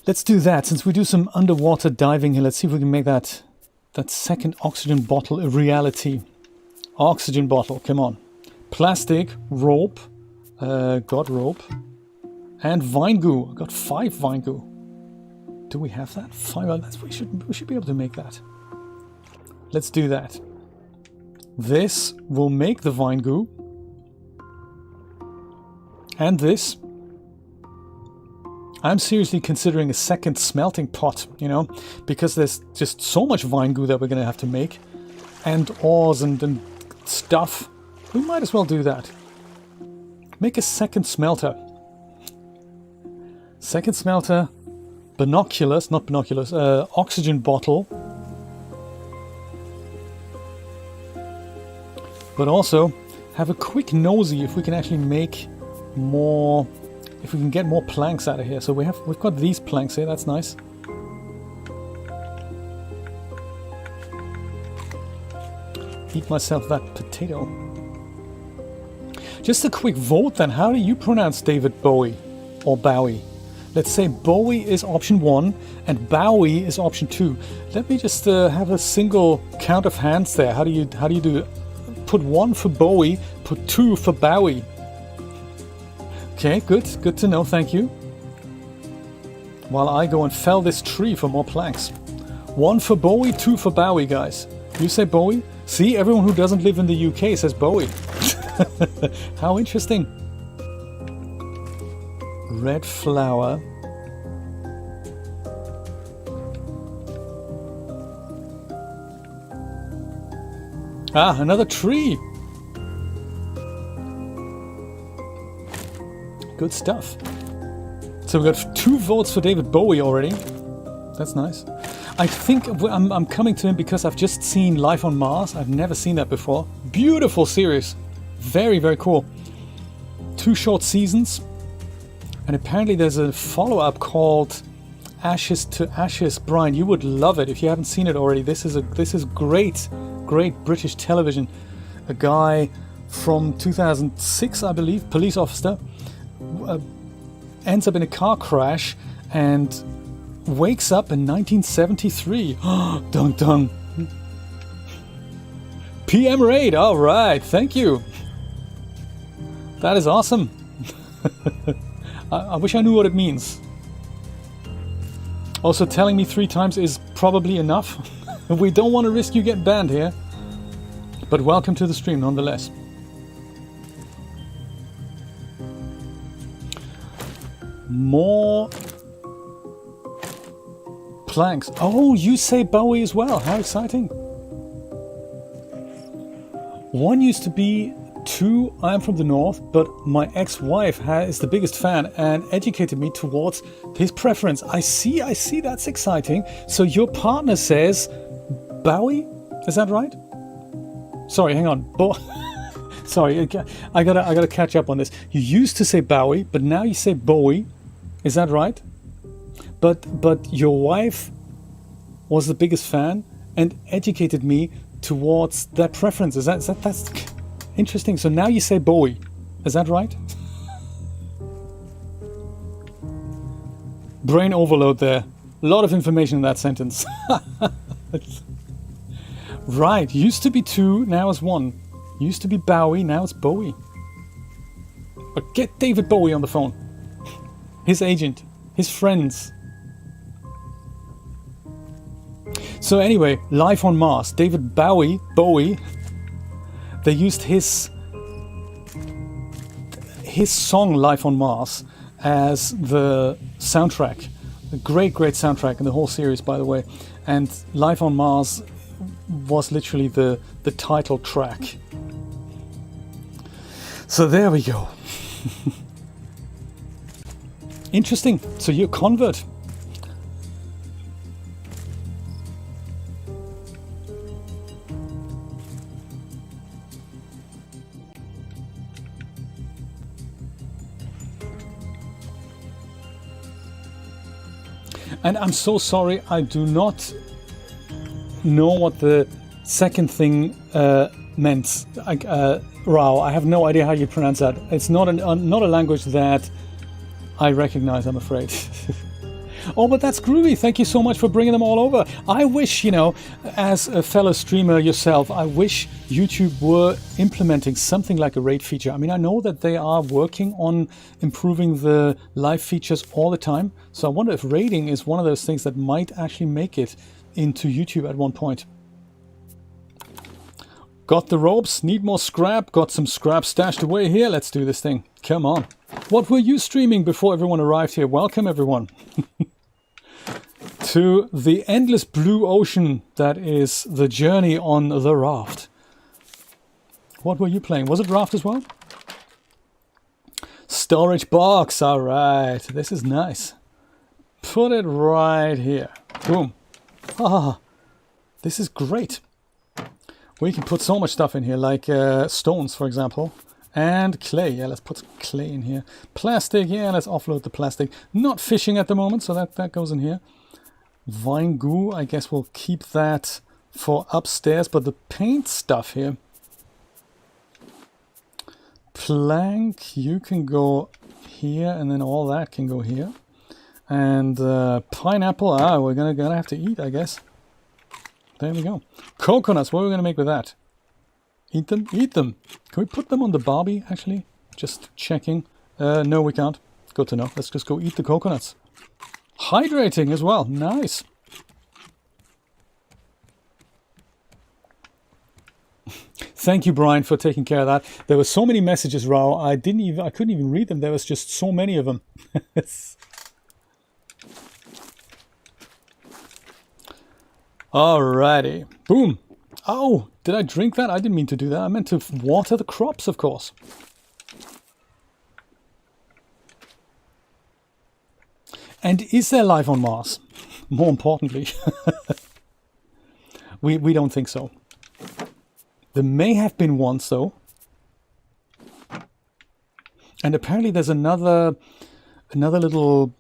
Let's do that. Since we do some underwater diving here, let's see if we can make that second oxygen bottle a reality. Oxygen bottle, come on. Plastic, rope. Got rope. And vine goo. I got 5 vine goo. Do we have that? 5. We should be able to make that. Let's do that. This will make the vine goo. And this. I'm seriously considering a second smelting pot, you know, because there's just so much vine goo that we're going to have to make. And ores and stuff. We might as well do that. Make a second smelter. Second smelter. Binoculars, not binoculars, oxygen bottle. But also have a quick nosy if we can actually make more, if we can get more planks out of here. So we've got these planks here, that's nice. Eat myself that potato. Just a quick vote then, how do you pronounce David Bowie or Bowie? Let's say Bowie is option 1 and Bowie is option 2. Let me just have a single count of hands there. How do you do it? Put 1 for Bowie, put 2 for Bowie. Okay, good to know, thank you. While I go and fell this tree for more planks. 1 for Bowie, 2 for Bowie, guys. You say Bowie? See, everyone who doesn't live in the UK says Bowie. How interesting. Red flower. Ah, another tree. Good stuff. So we got 2 votes for David Bowie already. That's nice. I think I'm coming to him because I've just seen Life on Mars. I've never seen that before. Beautiful series. Very, very cool. 2 short seasons. And apparently there's a follow-up called Ashes to Ashes. Brian, you would love it if you haven't seen it already. This is great British television. A guy from 2006, I believe, police officer, ends up in a car crash and wakes up in 1973. Dun dun. PM raid. All right, thank you. That is awesome. I wish I knew what it means. Also, telling me 3 times is probably enough. We don't want to risk you getting banned here. But welcome to the stream nonetheless. More planks. Oh, you say Bowie as well. How exciting. 1 used to be 2, I'm from the north, but my ex-wife is the biggest fan and educated me towards his preference. I see, that's exciting. So your partner says Bowie? Is that right? Sorry, hang on. Sorry, I gotta catch up on this. You used to say Bowie, but now you say Bowie. Is that right? But your wife was the biggest fan and educated me towards their preferences. That's interesting. So now you say Bowie. Is that right? Brain overload there. A lot of information in that sentence. Right. Used to be 2, now it's 1. Used to be Bowie, now it's Bowie. But get David Bowie on the phone. His agent. His friends. So anyway, Life on Mars. David Bowie, they used his song Life on Mars as the soundtrack. A great soundtrack in the whole series, by the way. And Life on Mars was literally the title track. So there we go. Interesting. So you're a convert. And I'm so sorry, I do not know what the second thing meant. Rao, I have no idea how you pronounce that. It's not a language that I recognize, I'm afraid. Oh, but that's groovy. Thank you so much for bringing them all over. I wish, as a fellow streamer yourself, I wish YouTube were implementing something like a raid feature. I mean, I know that they are working on improving the live features all the time. So I wonder if raiding is one of those things that might actually make it into YouTube at one point. Got the ropes, need more scrap, got some scrap stashed away here. Let's do this thing. Come on. What were you streaming before everyone arrived here? Welcome, everyone, to the endless blue ocean that is the journey on the raft. What were you playing? Was it raft as well? Storage box. All right. This is nice. Put it right here. Boom. Ah, this is great. We can put so much stuff in here, like stones, for example. And clay. Yeah, let's put clay in here. Plastic. Yeah, let's offload the plastic. Not fishing at the moment, so that goes in here. Vine goo. I guess we'll keep that for upstairs. But the paint stuff here. Plank. You can go here, and then all that can go here. And pineapple. Ah, we're gonna have to eat, I guess. There we go. Coconuts. What are we gonna make with that? Eat them? Eat them. Can we put them on the Barbie, actually? Just checking. No, we can't. Good to know. Let's just go eat the coconuts. Hydrating as well. Nice. Thank you, Brian, for taking care of that. There were so many messages, Rao. I couldn't even read them. There was just so many of them. Alrighty. Boom. Oh, did I drink that? I didn't mean to do that. I meant to water the crops, of course. And is there life on Mars? More importantly. we don't think so. There may have been once, though. And apparently there's another little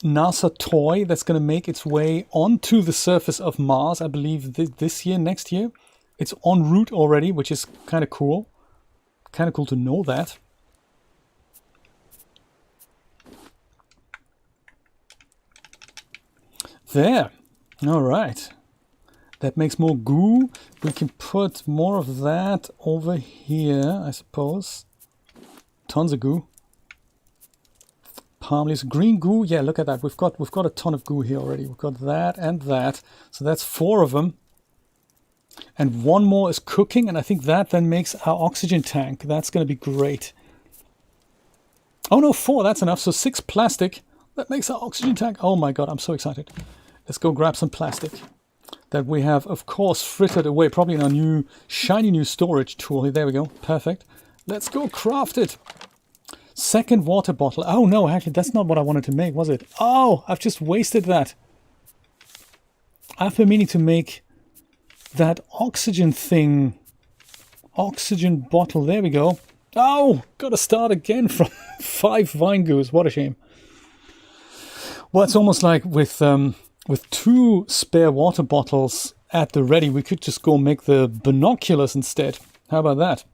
NASA toy that's going to make its way onto the surface of Mars, I believe this year, next year. It's en route already, which is kind of cool. Kind of cool to know that. There. All right. That makes more goo. We can put more of that over here, I suppose. Tons of goo. Palm leaves, green goo. Yeah, look at that. We've got a ton of goo here already. We've got that and that. So that's 4 of them. And 1 more is cooking, and I think that then makes our oxygen tank. That's going to be great. Oh no, 4. That's enough. So 6 plastic. That makes our oxygen tank. Oh my god, I'm so excited. Let's go grab some plastic that we have, of course, frittered away, probably in our new shiny new storage tool. There we go. Perfect. Let's go craft it. Second water bottle. Oh no, actually that's not what I wanted to make, was it? Oh, I've just wasted that. I've been meaning to make that oxygen thing. Oxygen bottle. There we go. Oh, gotta start again from 5 vine goos. What a shame. Well, it's almost like with 2 spare water bottles at the ready, we could just go make the binoculars instead. How about that?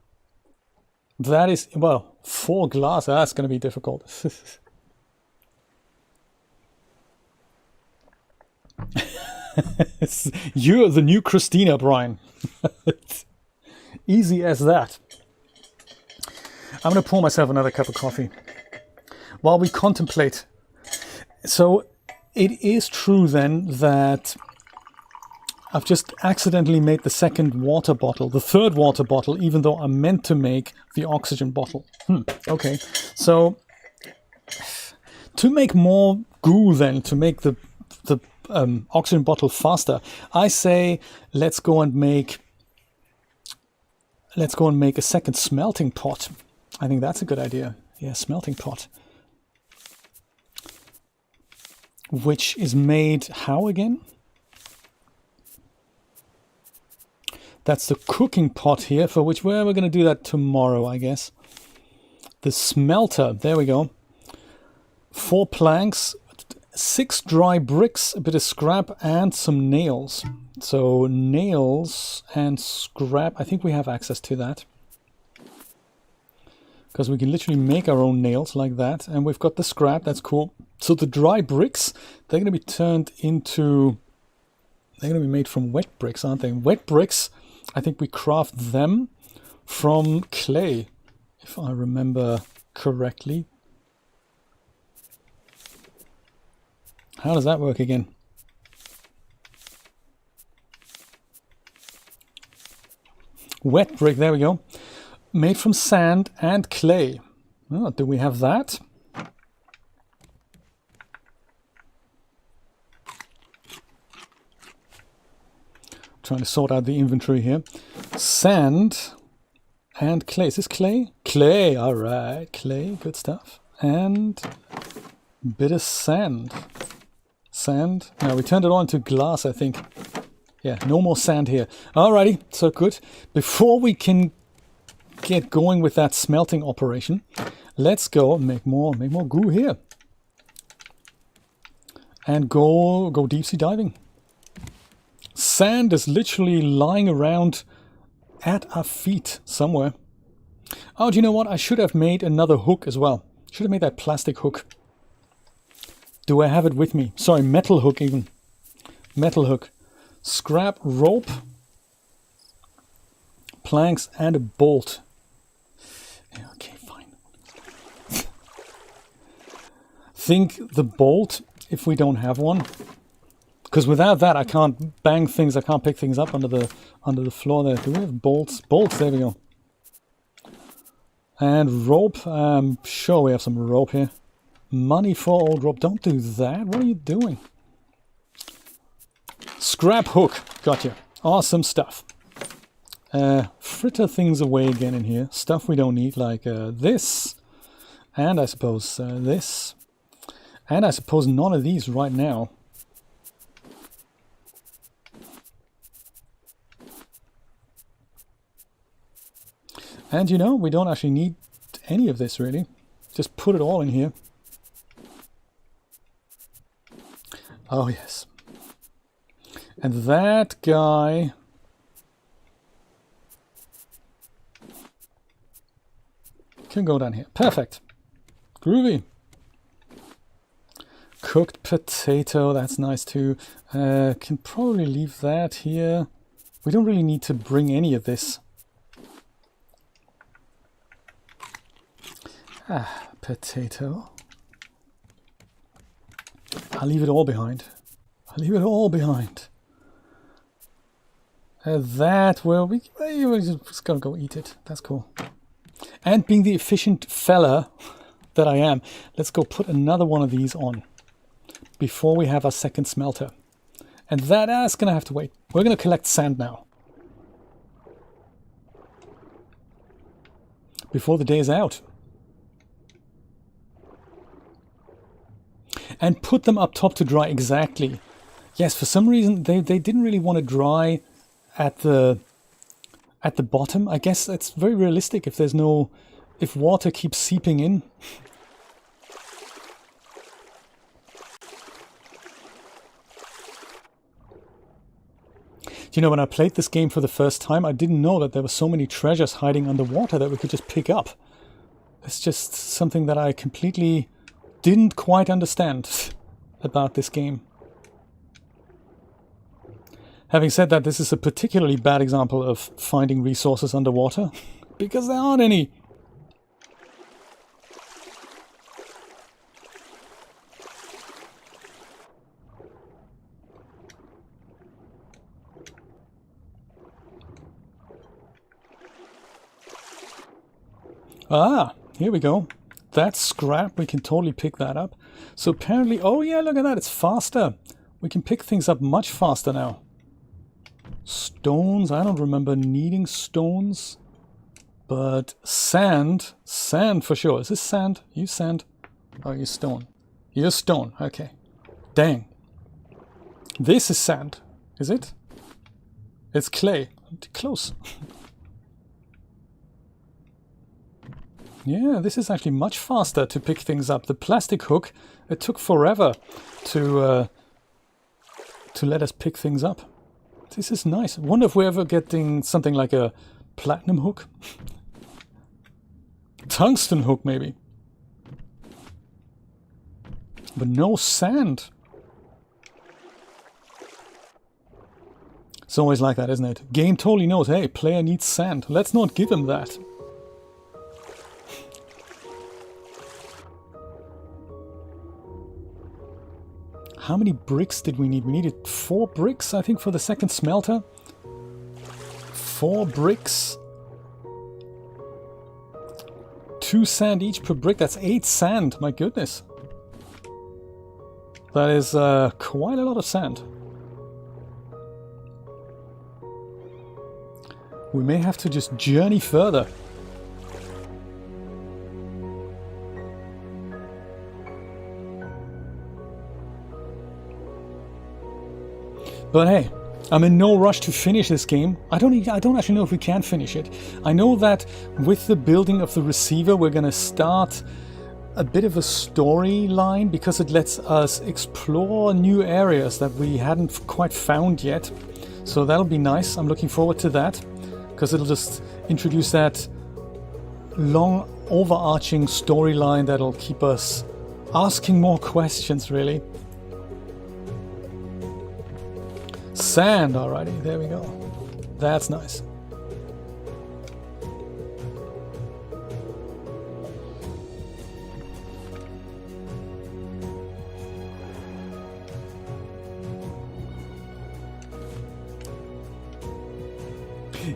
That is, well, 4 glass. That's going to be difficult. You're the new Christina, Brian. Easy as that. I'm going to pour myself another cup of coffee while we contemplate. So it is true then that I've just accidentally made the second water bottle, the third water bottle, even though I meant to make the oxygen bottle. Okay, so to make more goo then, to make the oxygen bottle faster, I say let's go and make a second smelting pot. I think that's a good idea. Yeah, smelting pot. Which is made how again? That's the cooking pot here, for which we're going to do that tomorrow, I guess. The smelter, there we go. 4 planks, 6 dry bricks, a bit of scrap, and some nails. So nails and scrap, I think we have access to that. Because we can literally make our own nails like that. And we've got the scrap, that's cool. So the dry bricks, they're going to be turned into... They're going to be made from wet bricks, aren't they? Wet bricks, I think we craft them from clay, if I remember correctly. How does that work again? Wet brick, there we go. Made from sand and clay. Oh, do we have that? Trying to sort out the inventory here. Sand and clay. Is this clay? Clay, alright. Clay, good stuff. And a bit of sand. Sand. Now we turned it on to glass, I think. Yeah, no more sand here. Alrighty, so good. Before we can get going with that smelting operation, let's go make more goo here. And go deep sea diving. Sand is literally lying around at our feet somewhere. Oh, do you know what? I should have made another hook as well. Should have made that plastic hook. Do I have it with me? Sorry, metal hook even. Metal hook. Scrap rope. Planks and a bolt. Okay, fine. Think the bolt, if we don't have one. Because without that, I can't bang things. I can't pick things up under the floor there. Do we have bolts? Bolts. There we go. And rope. I'm sure we have some rope here. Money for old rope. Don't do that. What are you doing? Scrap hook. Gotcha. Awesome stuff. Fritter things away again in here. Stuff we don't need, like this. And I suppose this. And I suppose none of these right now. And you know, we don't actually need any of this really. Just put it all in here. Oh yes. And that guy... can go down here. Perfect. Groovy. Cooked potato, that's nice too. Can probably leave that here. We don't really need to bring any of this. Ah, potato. I'll leave it all behind. I'll leave it all behind. That, well, we're just gonna go eat it. That's cool. And being the efficient fella that I am, let's go put another one of these on before we have our second smelter. And that's gonna have to wait. We're gonna collect sand now. Before the day is out. And put them up top to dry, exactly. Yes, for some reason they didn't really want to dry at the bottom. I guess it's very realistic if water keeps seeping in. You know, when I played this game for the first time, I didn't know that there were so many treasures hiding underwater that we could just pick up. It's just something that I completely didn't quite understand about this game. Having said that, this is a particularly bad example of finding resources underwater, because there aren't any. Ah, here we go. That's scrap. We can totally pick that up. So apparently, oh yeah, look at that. It's faster. We can pick things up much faster now. Stones. I don't remember needing stones. But sand. Sand for sure. Is this sand? You sand? Oh, you stone. You're stone. Okay. Dang. This is sand. Is it? It's clay. Close. Yeah, this is actually much faster to pick things up. The plastic hook, it took forever to let us pick things up. This is nice. I wonder if we're ever getting something like a platinum hook. Tungsten hook, maybe. But no sand. It's always like that, isn't it? Game totally knows, hey, player needs sand. Let's not give him that. How many bricks did we need? We needed 4 bricks, I think, for the second smelter. 4 bricks. 2 sand each per brick. That's 8 sand. My goodness. That is quite a lot of sand. We may have to just journey further. But hey, I'm in no rush to finish this game. I don't actually know if we can finish it. I know that with the building of the receiver, we're going to start a bit of a storyline because it lets us explore new areas that we hadn't quite found yet. So that'll be nice. I'm looking forward to that because it'll just introduce that long overarching storyline that'll keep us asking more questions, really. Sand, alrighty, there we go. That's nice.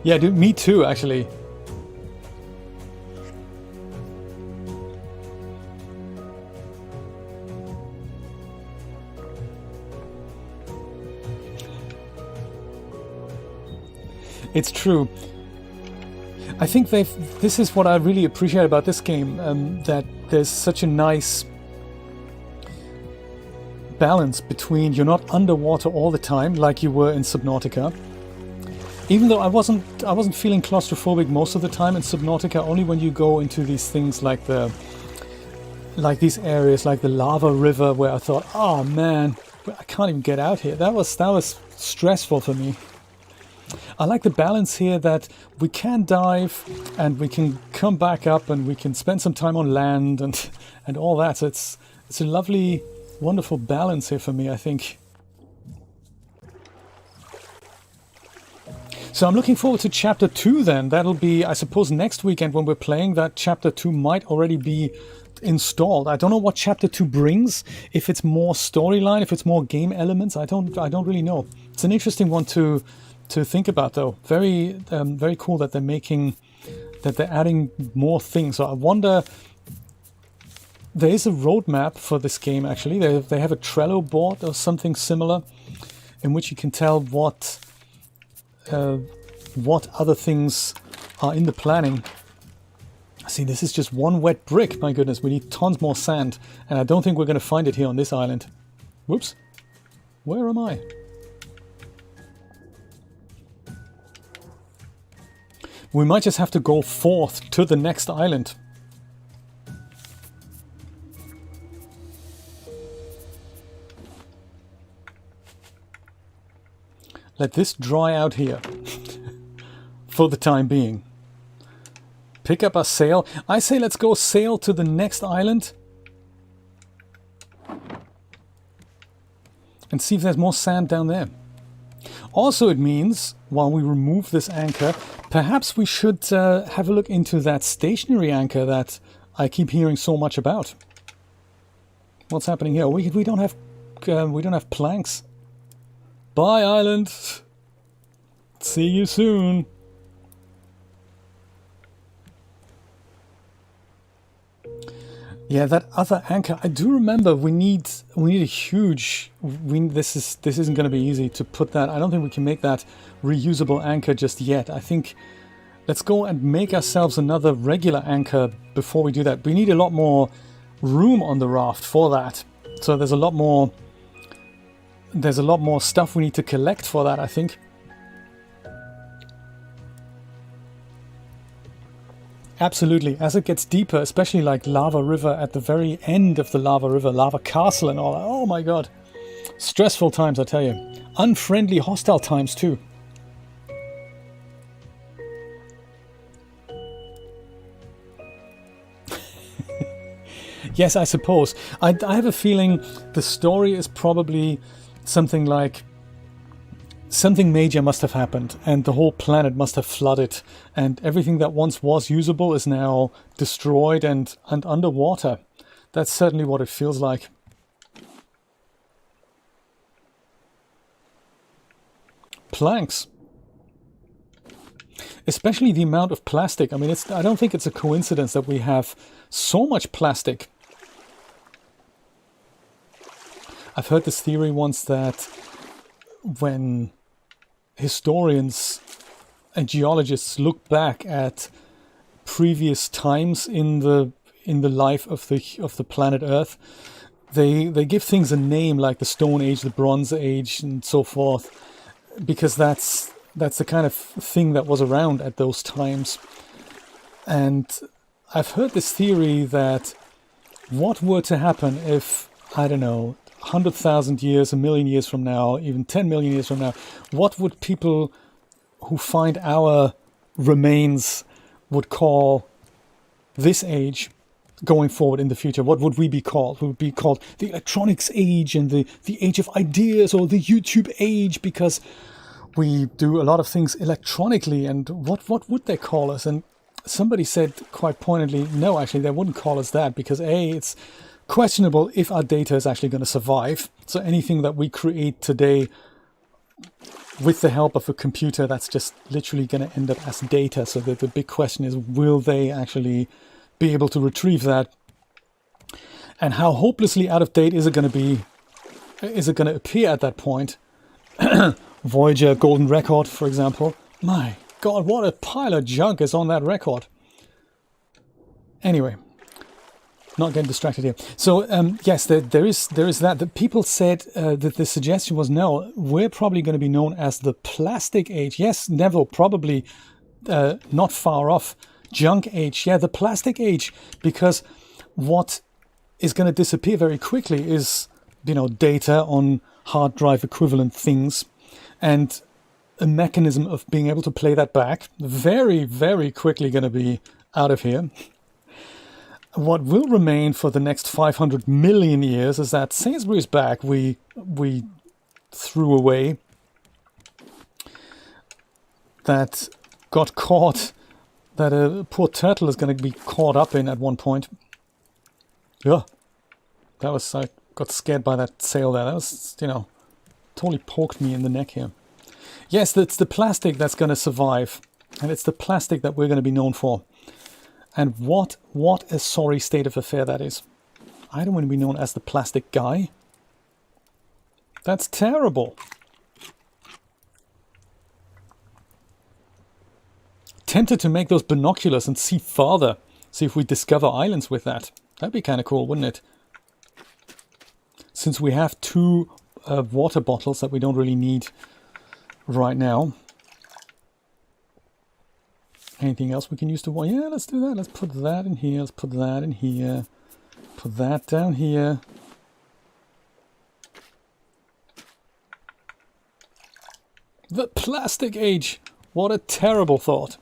Yeah, dude, me too, actually. It's true. I think this is what I really appreciate about this game, that there's such a nice balance between you're not underwater all the time like you were in Subnautica. Even though I wasn't feeling claustrophobic most of the time in Subnautica, only when you go into these things like these areas like the lava river where I thought, oh man, I can't even get out here. That was stressful for me. I like the balance here that we can dive and we can come back up and we can spend some time on land and all that. So it's a lovely, wonderful balance here for me, I think. So I'm looking forward to Chapter 2 then. That'll be, I suppose, next weekend when we're playing. That Chapter 2 might already be installed. I don't know what Chapter 2 brings. If it's more storyline, if it's more game elements, I don't really know. It's an interesting one to think about, though. Very very cool that they're adding more things. So I wonder, there is a roadmap for this game actually. They have a Trello board or something similar in which you can tell what other things are in the planning. See, this is just one wet brick. My goodness, we need tons more sand, and I don't think we're going to find it here on this island. Whoops, where am I? We might just have to go forth to the next island. Let this dry out here for the time being. Pick up a sail. I say let's go sail to the next island and see if there's more sand down there. Also, it means, while we remove this anchor, perhaps we should have a look into that stationary anchor that I keep hearing so much about. What's happening here? We don't have planks. Bye, island. See you soon. Yeah, that other anchor. I do remember we need a huge. This isn't going to be easy to put that. I don't think we can make that reusable anchor just yet. I think let's go and make ourselves another regular anchor before we do that. We need a lot more room on the raft for that. So there's a lot more. There's a lot more stuff we need to collect for that, I think. Absolutely. As it gets deeper, especially like Lava River at the very end of the Lava River, Lava Castle and all that. Oh my god. Stressful times, I tell you. Unfriendly, hostile times too. Yes, I suppose. I have a feeling the story is probably something like something major must have happened and the whole planet must have flooded and everything that once was usable is now destroyed and underwater. That's certainly what it feels like. Planks. especially the amount of plastic. I mean, I don't think it's a coincidence that we have so much plastic. I've heard this theory once that when historians and geologists look back at previous times in the life of the planet Earth, they give things a name, like the Stone Age, the Bronze Age, and so forth, because that's the kind of thing that was around at those times. And I've heard this theory that what were to happen if, I don't know, 100,000 years, a million years from now, even 10 million years from now, what would people who find our remains would call this age going forward in the future? What would we be called? We would be called the electronics age and the age of ideas, or the YouTube age, because we do a lot of things electronically. And what would they call us? And somebody said quite pointedly, no, actually they wouldn't call us that, because it's questionable if our data is actually going to survive. So anything that we create today with the help of a computer, that's just literally going to end up as data. So the big question is, will they actually be able to retrieve that? And how hopelessly out of date is it going to be? Is it going to appear at that point? Voyager Golden Record, for example. My God, what a pile of junk is on that record. Anyway, not getting distracted here. So yes, there is that. The people said that the suggestion was, no, we're probably going to be known as the plastic age. Yes, Neville, probably not far off. Junk age, yeah, the plastic age, because what is going to disappear very quickly is, data on hard drive equivalent things, and a mechanism of being able to play that back. Very, very quickly going to be out of here. What will remain for the next 500 million years is that Sainsbury's bag we threw away, that got caught, that a poor turtle is going to be caught up in at one point. Yeah, I got scared by that sail there. That was, totally poked me in the neck here. Yes, it's the plastic that's going to survive, and it's the plastic that we're going to be known for. And what a sorry state of affair that is. I don't want to be known as the plastic guy. That's terrible. Tempted to make those binoculars and see farther. See if we discover islands with that. That'd be kind of cool, wouldn't it? Since we have two water bottles that we don't really need right now. Anything else we can use to water? Yeah, let's do that. Let's put that in here. Let's put that in here. Put that down here. The plastic age. What a terrible thought.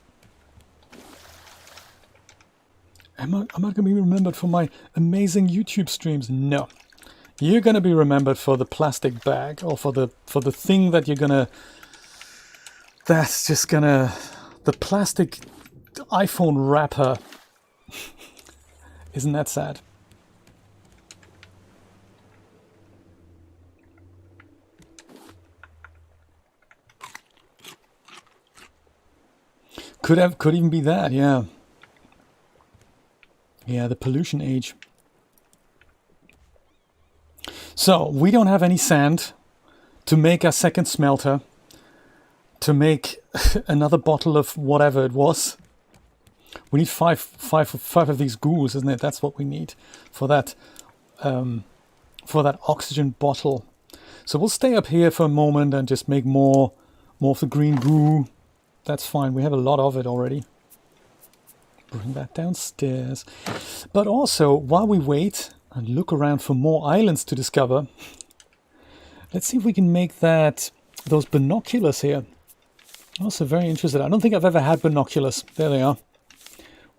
Am I going to be remembered for my amazing YouTube streams? No. You're going to be remembered for the plastic bag, or for the thing that you're going to... That's just going to... The plastic iPhone wrapper. Isn't that sad? Could even be that, yeah. Yeah, the pollution age. So, we don't have any sand to make our second smelter, to make another bottle of whatever it was. We need five of these ghouls, isn't it? That's what we need for that oxygen bottle. So we'll stay up here for a moment and just make more of the green goo. That's fine. We have a lot of it already. Bring that downstairs. But also, while we wait and look around for more islands to discover, let's see if we can make those binoculars here. Also very interested. I don't think I've ever had binoculars. There they are.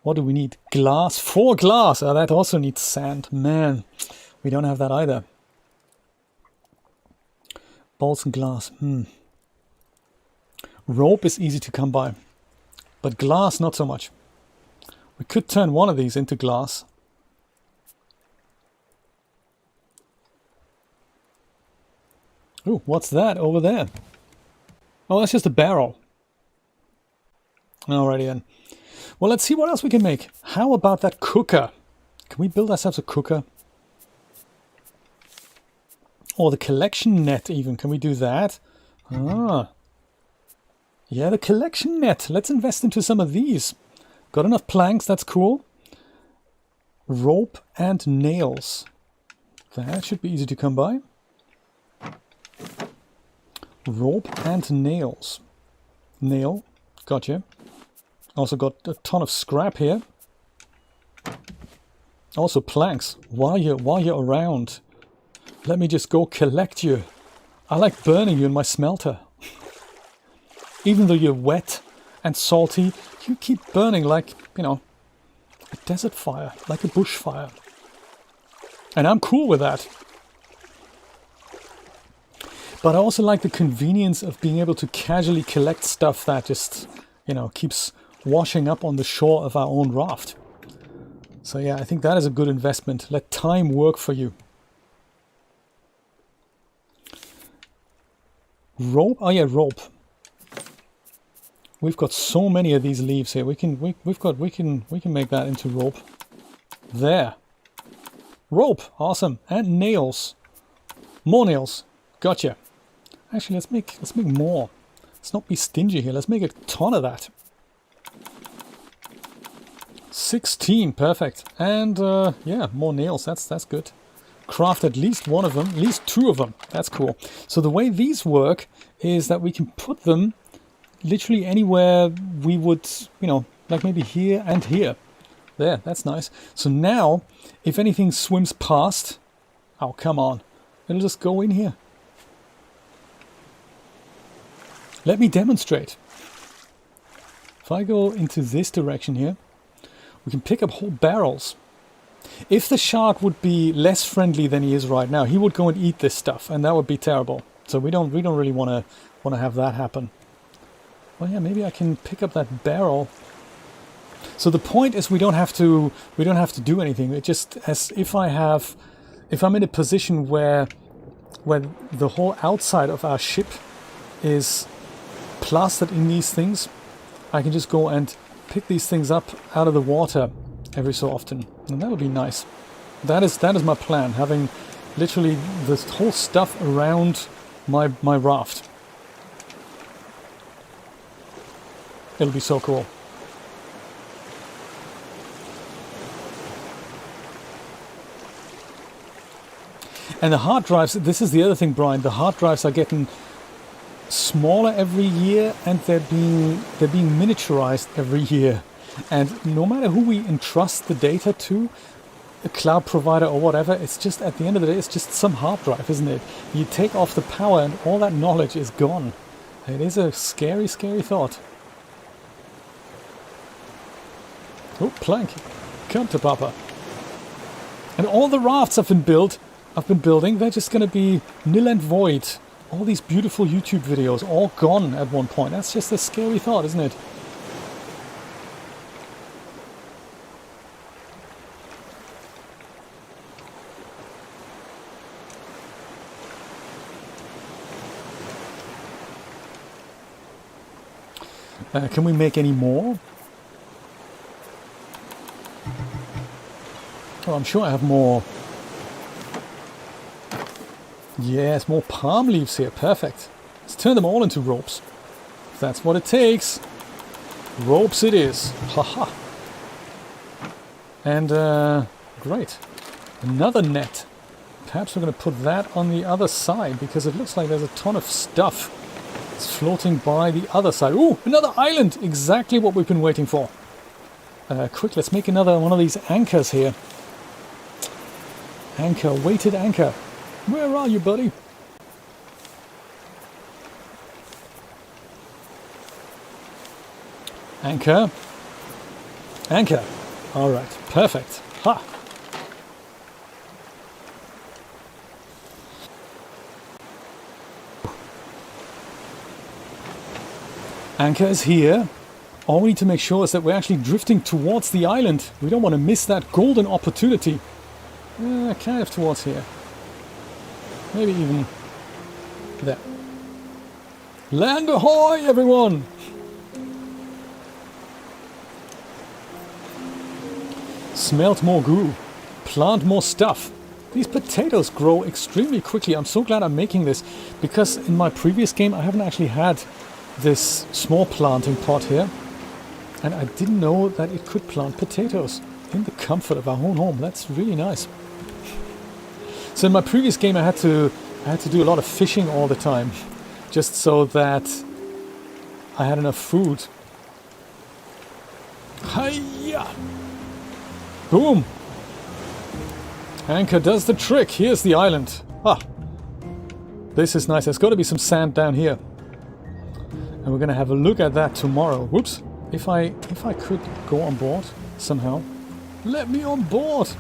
What do we need? Glass. 4 glass. Oh, that also needs sand. Man, we don't have that either. Balls and glass. Rope is easy to come by, but glass not so much. We could turn one of these into glass. Ooh, what's that over there? Oh, that's just a barrel. Alrighty then. Well, let's see what else we can make. How about that cooker? Can we build ourselves a cooker? Or the collection net even. Can we do that? Ah. Yeah, the collection net. Let's invest into some of these. Got enough planks. That's cool. Rope and nails. That should be easy to come by. Rope and nails. Nail. Gotcha. Also got a ton of scrap here. Also planks. While you're around, let me just go collect you. I like burning you in my smelter. Even though you're wet and salty, you keep burning like, you know, a desert fire, like a bushfire. And I'm cool with that. But I also like the convenience of being able to casually collect stuff that just, you know, keeps washing up on the shore of our own raft. So yeah, I think that is a good investment. Let time work for you. Rope? Oh yeah, rope. We've got so many of these leaves here. We can make that into rope. There. Rope, awesome. And nails. More nails. Gotcha. Actually, let's make more. Let's not be stingy here. Let's make a ton of that. 16, perfect. And yeah, more nails. That's good. Craft at least one of them, at least two of them. That's cool. So the way these work is that we can put them literally anywhere we would, you know, like maybe here and here. There, that's nice. So now, if anything swims past, oh, come on, it'll just go in here. Let me demonstrate. If I go into this direction here, we can pick up whole barrels. If the shark would be less friendly than he is right now, he would go and eat this stuff, and that would be terrible. So we don't really want to have that happen. Well, yeah, maybe I can pick up that barrel. So the point is we don't have to do anything. It just, as if I'm in a position where the whole outside of our ship is plastered in these things, I can just go and pick these things up out of the water every so often, and that would be nice. That is my plan, having literally this whole stuff around my raft. It'll be so cool. And the hard drives, this is the other thing, Brian, the hard drives are getting smaller every year, and they're being miniaturized every year. And no matter who we entrust the data to, a cloud provider or whatever, it's just, at the end of the day, it's just some hard drive, isn't it? You take off the power and all that knowledge is gone. It is a scary, scary thought. Oh, plank. Come to Papa. And all the rafts I've been building, they're just going to be nil and void. All these beautiful YouTube videos, all gone at one point. That's just a scary thought, isn't it? Can we make any more? Oh, I'm sure I have more. Yes, more palm leaves here. Perfect. Let's turn them all into ropes. If that's what it takes. Ropes it is. Haha. And, great. Another net. Perhaps we're going to put that on the other side, because it looks like there's a ton of stuff floating by the other side. Ooh, another island! Exactly what we've been waiting for. Quick, let's make another one of these anchors here. Anchor, weighted anchor. Where are you, buddy? Anchor. Anchor. Alright, perfect. Ha! Anchor is here. All we need to make sure is that we're actually drifting towards the island. We don't want to miss that golden opportunity. Kind of towards here. Maybe even there. Land ahoy, everyone! Smelt more goo. Plant more stuff. These potatoes grow extremely quickly. I'm so glad I'm making this, because in my previous game I haven't actually had this small planting pot here. And I didn't know that it could plant potatoes in the comfort of our own home. That's really nice. So in my previous game I had to do a lot of fishing all the time, just so that I had enough food. Hiya! Boom! Anchor does the trick. Here's the island. Ah, this is nice. There's got to be some sand down here, and we're gonna have a look at that tomorrow. Whoops! If I could go on board somehow, let me on board.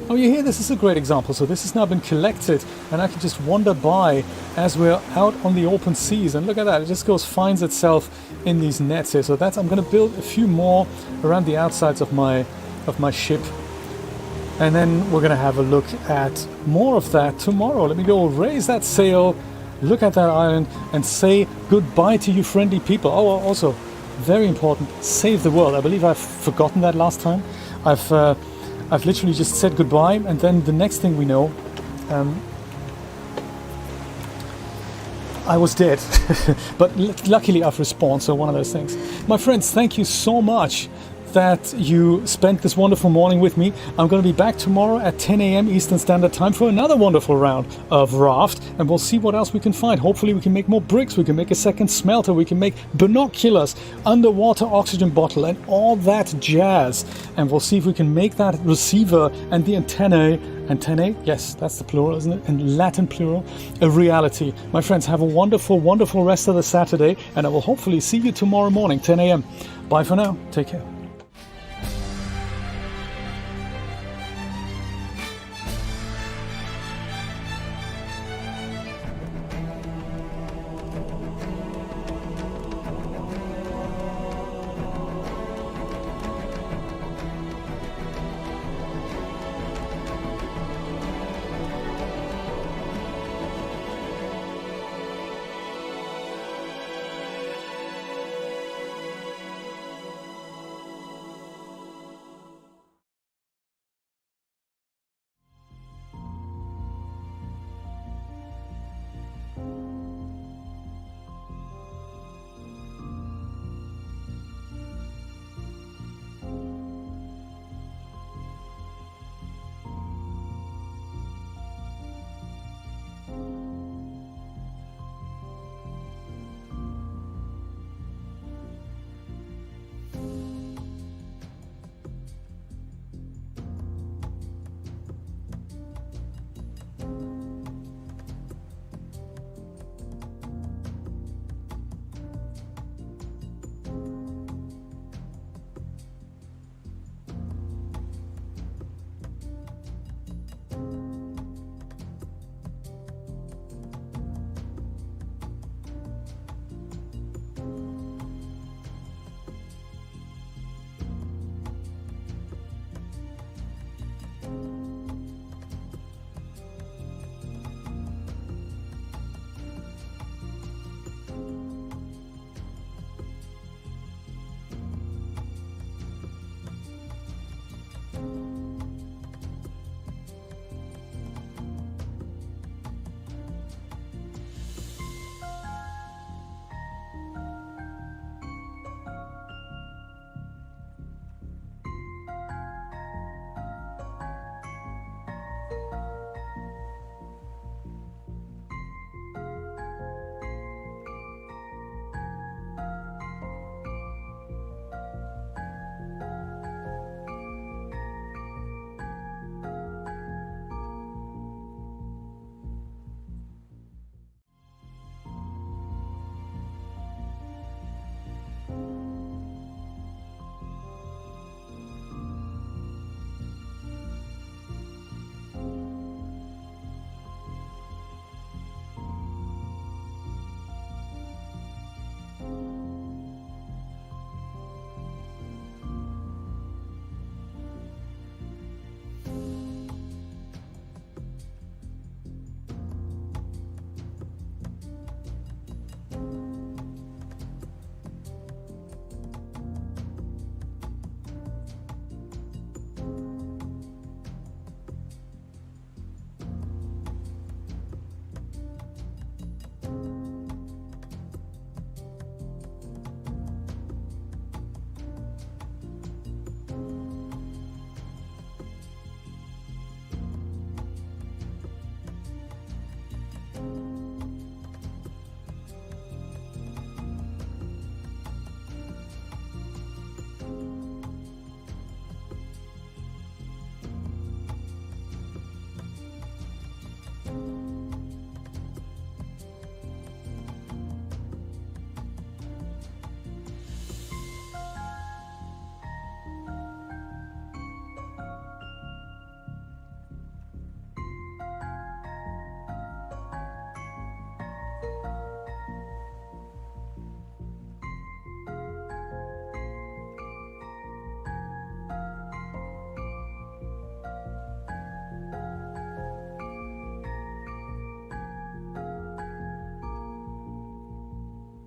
Oh, you hear? This is a great example. So this has now been collected, and I can just wander by as we're out on the open seas. And look at that! It just finds itself in these nets here. So I'm going to build a few more around the outsides of my ship. And then we're going to have a look at more of that tomorrow. Let me go raise that sail, look at that island, and say goodbye to you friendly people. Oh, also, very important, save the world. I believe I've forgotten that last time. I've literally just said goodbye, and then the next thing we know, I was dead. But luckily I've respawned, so one of those things. My friends, thank you so much that you spent this wonderful morning with me. I'm going to be back tomorrow at 10 a.m. Eastern Standard Time for another wonderful round of RAFT, and we'll see what else we can find. Hopefully we can make more bricks, we can make a second smelter, we can make binoculars, underwater oxygen bottle, and all that jazz. And we'll see if we can make that receiver and the antennae, yes, that's the plural, isn't it? In Latin plural, a reality. My friends, have a wonderful, wonderful rest of the Saturday, and I will hopefully see you tomorrow morning, 10 a.m. Bye for now. Take care.